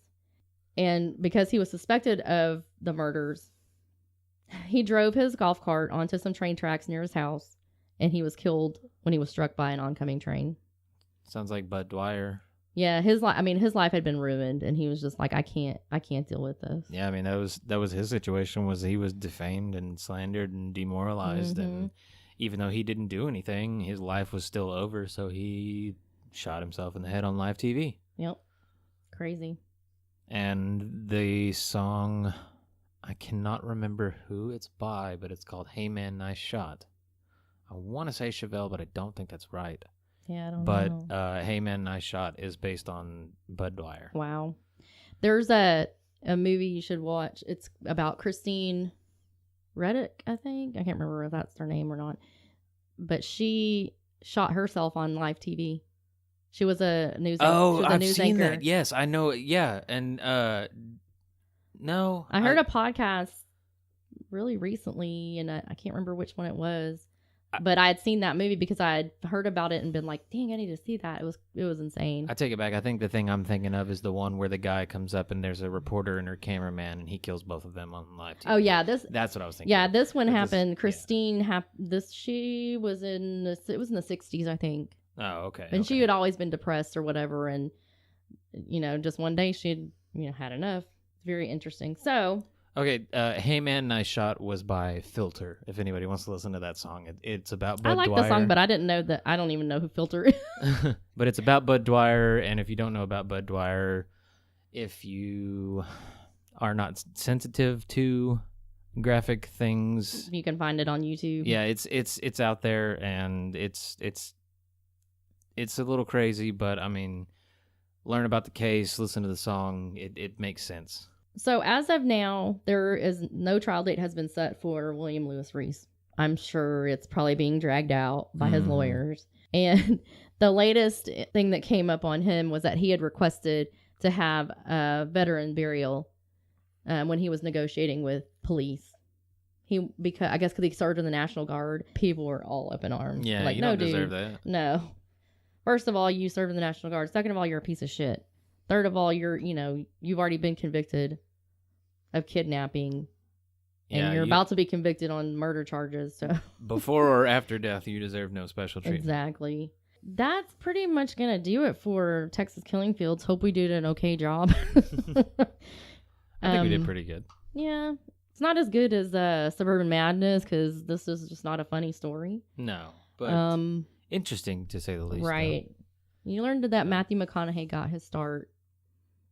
And because he was suspected of the murders, he drove his golf cart onto some train tracks near his house, and he was killed when he was struck by an oncoming train. Sounds like Bud Dwyer. Yeah, his life had been ruined, and he was just like, I can't deal with this. Yeah, I mean that was his situation. Was he was defamed and slandered and demoralized, and even though he didn't do anything, his life was still over. So he shot himself in the head on live TV. Yep, crazy. And the song, I cannot remember who it's by, but it's called "Hey Man, Nice Shot." I want to say Chevelle, but I don't think that's right. Yeah, I don't know. But "Hey Man, Nice Shot" is based on Bud Dwyer. Wow. There's a movie you should watch. It's about Christine Reddick, I think. I can't remember if that's her name or not. But she shot herself on live TV. She was a news anchor. Oh, I've seen anchor. that. Yes, I know. Yeah, and no. I heard a podcast really recently, and I can't remember which one it was. But I had seen that movie because I had heard about it and been like, dang, I need to see that. It was insane. I take it back. I think the thing I'm thinking of is the one where the guy comes up and there's a reporter and her cameraman, and he kills both of them on live TV. Oh, yeah. That's what I was thinking. Yeah, this one But happened. Christine, she was it was in the 60s, I think. Oh, okay. And she had always been depressed or whatever. And, you know, just one day she'd, had enough. It's very interesting. So. Okay, "Hey Man, Nice Shot" was by Filter. If anybody wants to listen to that song, it's about Bud I like Dwyer. the song, but I didn't know that. I don't even know who Filter is. But it's about Bud Dwyer, and if you don't know about Bud Dwyer, if you are not sensitive to graphic things, You can find it on YouTube. yeah, it's out there, and it's a little crazy, but I mean, learn about the case, listen to the song, it makes sense. So as of now, there is no trial date has been set for William Lewis Reese. I'm sure it's probably being dragged out by his lawyers. And the latest thing that came up on him was that he had requested to have a veteran burial when he was negotiating with police. Because he served in the National Guard. People were all up in arms. Yeah, like, you no, don't deserve dude, that. No. First of all, you served in the National Guard. Second of all, you're a piece of shit. Third of all, you've already been convicted of kidnapping, and you're about to be convicted on murder charges. So before or after death, you deserve no special treatment. Exactly. That's pretty much gonna do it for Texas Killing Fields. Hope we did an okay job. I think we did pretty good. Yeah, it's not as good as Suburban Madness because this is just not a funny story. No, but interesting to say the least. Right. Though. You learned that Matthew McConaughey got his start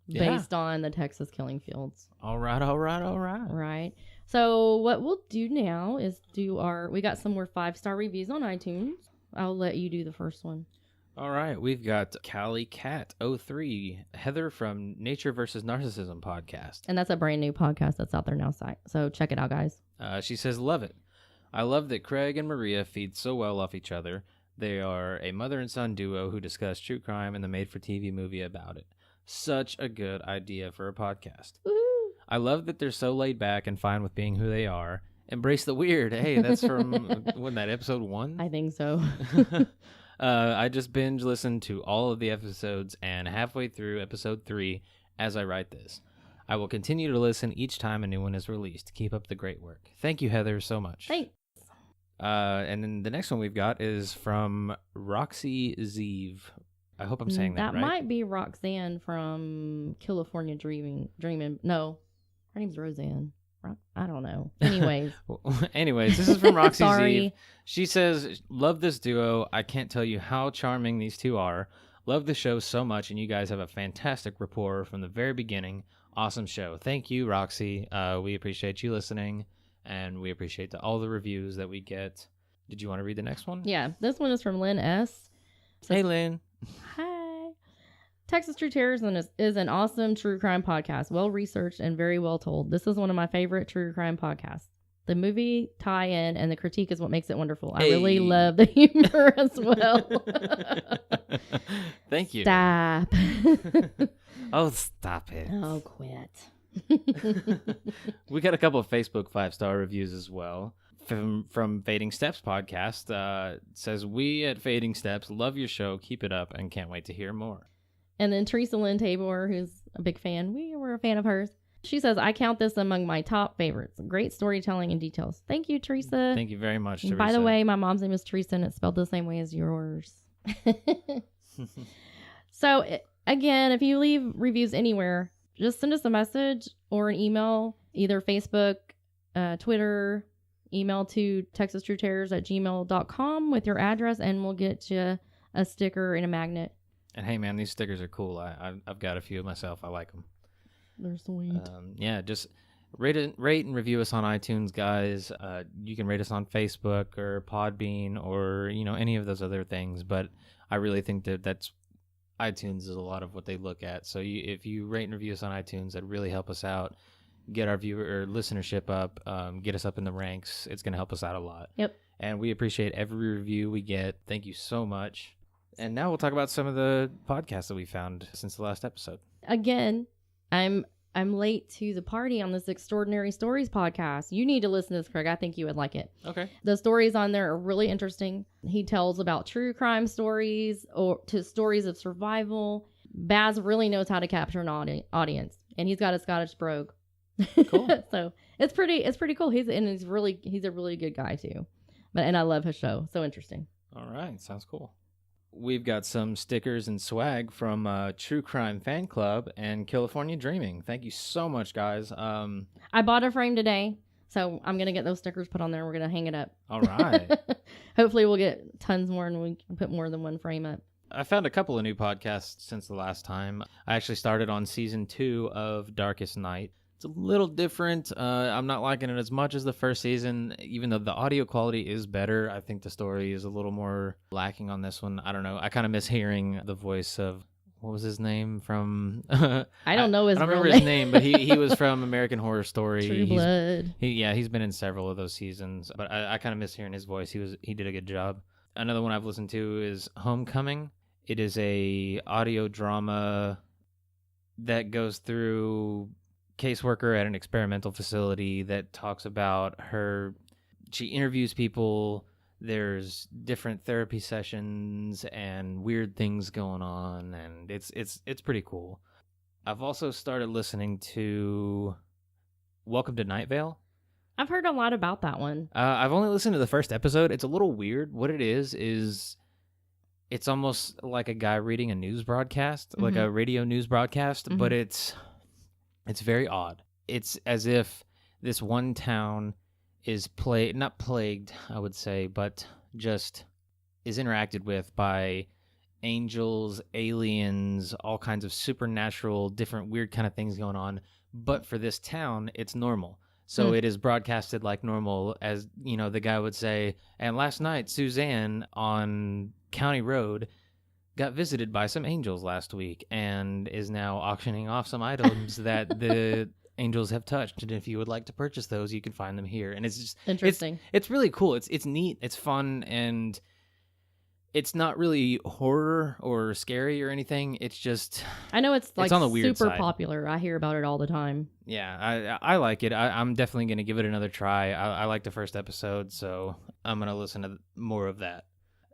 based on the Texas Killing Fields. All right. Right. So what we'll do now is we got some more 5-star reviews on iTunes. I'll let you do the first one. All right. We've got Callie Cat 03, Heather from Nature vs. Narcissism podcast. And that's a brand new podcast that's out there now. So check it out, guys. She says, love it. I love that Craig and Maria feed so well off each other. They are a mother and son duo who discuss true crime and the made-for-TV movie about it. Such a good idea for a podcast. Woo-hoo. I love that they're so laid back and fine with being who they are. Embrace the weird. Hey, that's from, wasn't that episode 1? I think so. I just binge listened to all of the episodes and halfway through episode 3 as I write this. I will continue to listen each time a new one is released. Keep up the great work. Thank you, Heather, so much. Thanks. And then the next one we've got is from Roxy Zeev. I hope I'm saying that right. That might be Roxanne from California Dreaming. No, her name's Roseanne. I don't know. Anyways, this is from Roxy Sorry. Zeev. She says, love this duo. I can't tell you how charming these two are. Love the show so much, and you guys have a fantastic rapport from the very beginning. Awesome show. Thank you, Roxy. We appreciate you listening, and we appreciate all the reviews that we get. Did you want to read the next one? Yeah, this one is from Lynn S. Hey, Lynn. Hi. Texas True Terrors is an awesome true crime podcast, well researched and very well told. This is one of my favorite true crime podcasts. The movie tie-in and the critique is what makes it wonderful. I really love the humor as well. Thank you. Stop. Oh, stop it. Oh, quit. We got a couple of Facebook 5-star reviews as well. From Fading Steps podcast, says, we at Fading Steps love your show. Keep it up and can't wait to hear more. And then Teresa Lynn Tabor, who's a big fan. We were a fan of hers. She says, I count this among my top favorites. Great storytelling and details. Thank you, Teresa. Thank you very much, And Teresa. by the way, my mom's name is Teresa and it's spelled the same way as yours. So, again, if you leave reviews anywhere, just send us a message or an email, either Facebook, Twitter, email to texastrueterrors@gmail.com with your address, and we'll get you a sticker and a magnet. And hey, man, these stickers are cool. I've got a few myself. I like them. They're sweet. Yeah, just rate and review us on iTunes, guys. You can rate us on Facebook or Podbean or any of those other things. But I really think that's iTunes is a lot of what they look at. So if you rate and review us on iTunes, that really help us out. Get our viewer or listenership up. Get us up in the ranks. It's going to help us out a lot. Yep. And we appreciate every review we get. Thank you so much. And now we'll talk about some of the podcasts that we found since the last episode. Again, I'm late to the party on this Extraordinary Stories podcast. You need to listen to this, Craig. I think you would like it. Okay. The stories on there are really interesting. He tells about true crime stories or to stories of survival. Baz really knows how to capture an audience, and he's got a Scottish brogue. Cool. So it's pretty cool. He's a really good guy too. And I love his show. So interesting. All right. Sounds cool. We've got some stickers and swag from True Crime Fan Club and California Dreaming. Thank you so much, guys. I bought a frame today, so I'm going to get those stickers put on there. We're going to hang it up. All right. Hopefully we'll get tons more and we can put more than one frame up. I found a couple of new podcasts since the last time. I actually started on season 2 of Darkest Night. It's a little different. I'm not liking it as much as the first season, even though the audio quality is better. I think the story is a little more lacking on this one. I don't know. I kind of miss hearing the voice of, what was his name from? I don't know his I don't real remember his name, but he was from American Horror Story. True Blood. He's been in several of those seasons, but I kind of miss hearing his voice. He did a good job. Another one I've listened to is Homecoming. It is a audio drama that goes through caseworker at an experimental facility that talks about she interviews people. There's different therapy sessions and weird things going on, and it's pretty cool. I've also started listening to Welcome to Night Vale. I've heard a lot about that one. I've only listened to the first episode. It's a little weird. What it is it's almost like a guy reading a news broadcast, like a radio news broadcast, but it's very odd. It's as if this one town is not plagued, I would say, but just is interacted with by angels, aliens, all kinds of supernatural, different weird kind of things going on. But for this town, it's normal. So it is broadcasted like normal, as, the guy would say, and last night, Suzanne on County Road got visited by some angels last week and is now auctioning off some items that the angels have touched. And if you would like to purchase those, you can find them here. And it's just interesting. It's really cool. It's neat. It's fun. And it's not really horror or scary or anything. It's just, I know it's like on the weird super side. Popular. I hear about it all the time. Yeah, I like it. I'm definitely going to give it another try. I liked the first episode, so I'm going to listen to more of that.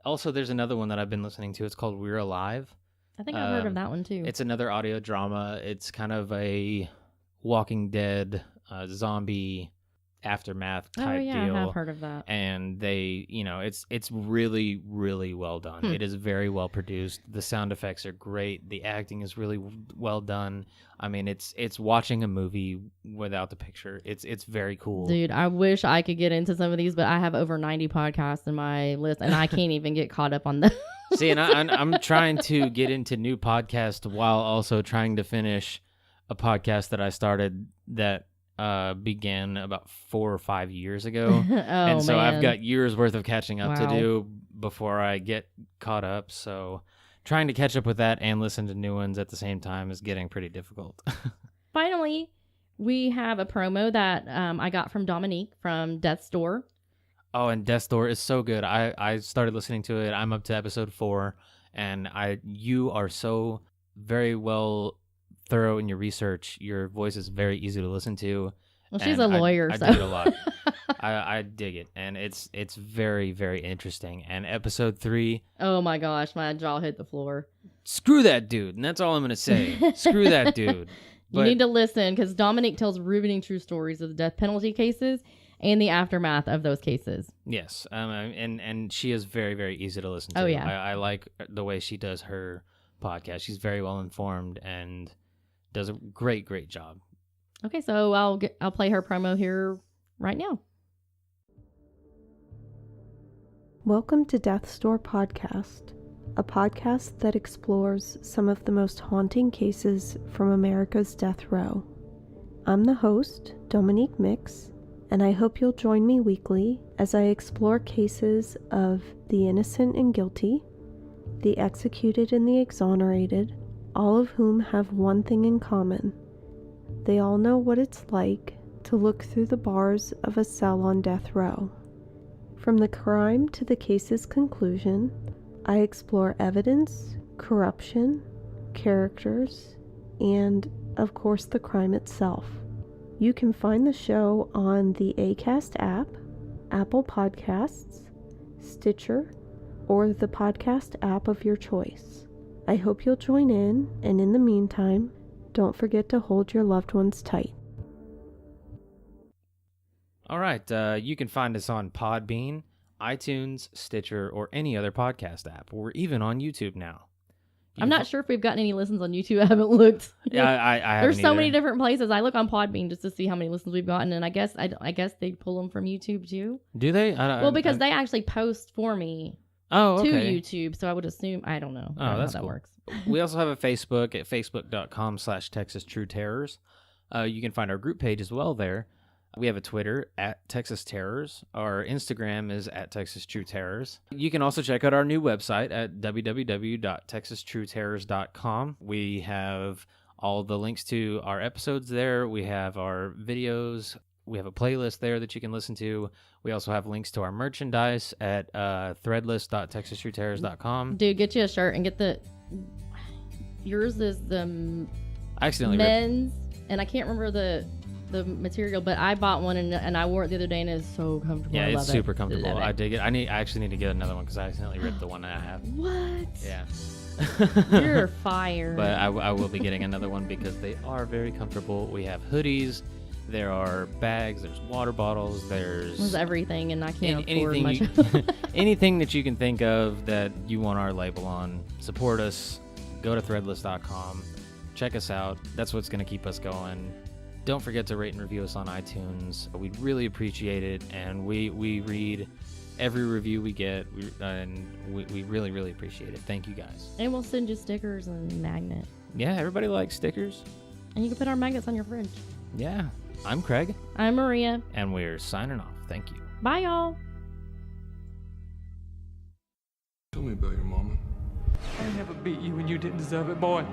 Also, there's another one that I've been listening to. It's called We're Alive. I think I've heard of that one too. It's another audio drama. It's kind of a Walking Dead zombie aftermath type deal. I have heard of that. And they, it's really, really well done. It is very well produced. The sound effects are great. The acting is really well done. I mean, it's watching a movie without the picture. It's very cool. Dude, I wish I could get into some of these, but I have over 90 podcasts in my list, and I can't even get caught up on them. See, and I'm trying to get into new podcasts while also trying to finish a podcast that I started that began about 4 or 5 years ago. And so man. I've got years worth of catching up to do before I get caught up. So trying to catch up with that and listen to new ones at the same time is getting pretty difficult. Finally, we have a promo that I got from Dominique from Death's Door. Oh, and Death's Door is so good. I started listening to it. I'm up to episode 4, and you are so very well thorough in your research. Your voice is very easy to listen to. Well, she's a lawyer, I so dig it a lot. I dig it, and it's very, very interesting. And episode 3, oh my gosh, my jaw hit the floor. screw that dude, and that's all I'm gonna say. Screw that dude. You need to listen because Dominique tells riveting true stories of the death penalty cases and the aftermath of those cases. Yes, and she is very, very easy to listen to. Oh, yeah. I like the way she does her podcast. She's very well informed and does a great, great job. Okay, so I'll play her promo here right now. Welcome to Death's Door Podcast, a podcast that explores some of the most haunting cases from America's death row. I'm the host, Dominique Mix, and I hope you'll join me weekly as I explore cases of the innocent and guilty, the executed and the exonerated, all of whom have one thing in common. They all know what it's like to look through the bars of a cell on death row. From the crime to the case's conclusion, I explore evidence, corruption, characters, and, of course, the crime itself. You can find the show on the Acast app, Apple Podcasts, Stitcher, or the podcast app of your choice. I hope you'll join in, and in the meantime, don't forget to hold your loved ones tight. All right, you can find us on Podbean, iTunes, Stitcher, or any other podcast app. We're even on YouTube now. I'm not sure if we've gotten any listens on YouTube. I haven't looked. Yeah, I haven't There's so either. many different places. I look on Podbean just to see how many listens we've gotten, and I guess they pull them from YouTube too. Do they? Well, because they actually post for me to YouTube, so I would assume. I don't know. I don't know that's how that cool. works. We also have a Facebook at facebook.com/Texas True Terrors. You can find our group page as well there. We have a Twitter at Texas Terrors. Our Instagram is at Texas True Terrors. You can also check out our new website at www.texastrueterrors.com. We have all the links to our episodes there. We have our videos. We have a playlist there that you can listen to. We also have links to our merchandise at threadless.texastrueterrors.com. Dude, get you a shirt and get the. Yours is the I accidentally ripped. men's, and I can't remember the material, but I bought one and I wore it the other day, and it's so comfortable. Yeah, I it's love super it. comfortable. Love it. I dig it. I actually need to get another one because I accidentally ripped the one that I have. What? Yeah. You're fire. But I will be getting another one because they are very comfortable. We have hoodies. There are bags. There's water bottles. There's everything, and I can't afford anything much. anything that you can think of that you want our label on. Support us. Go to threadless.com. Check us out. That's what's going to keep us going. Don't forget to rate and review us on iTunes. We'd really appreciate it, and we read every review we get, and we really, really appreciate it. Thank you, guys. And we'll send you stickers and magnet. Yeah, everybody likes stickers. And you can put our magnets on your fridge. Yeah. I'm Craig, I'm Maria. and we're signing off. Thank you. Bye, y'all. Tell me about your mama. I never beat you when you didn't deserve it, boy.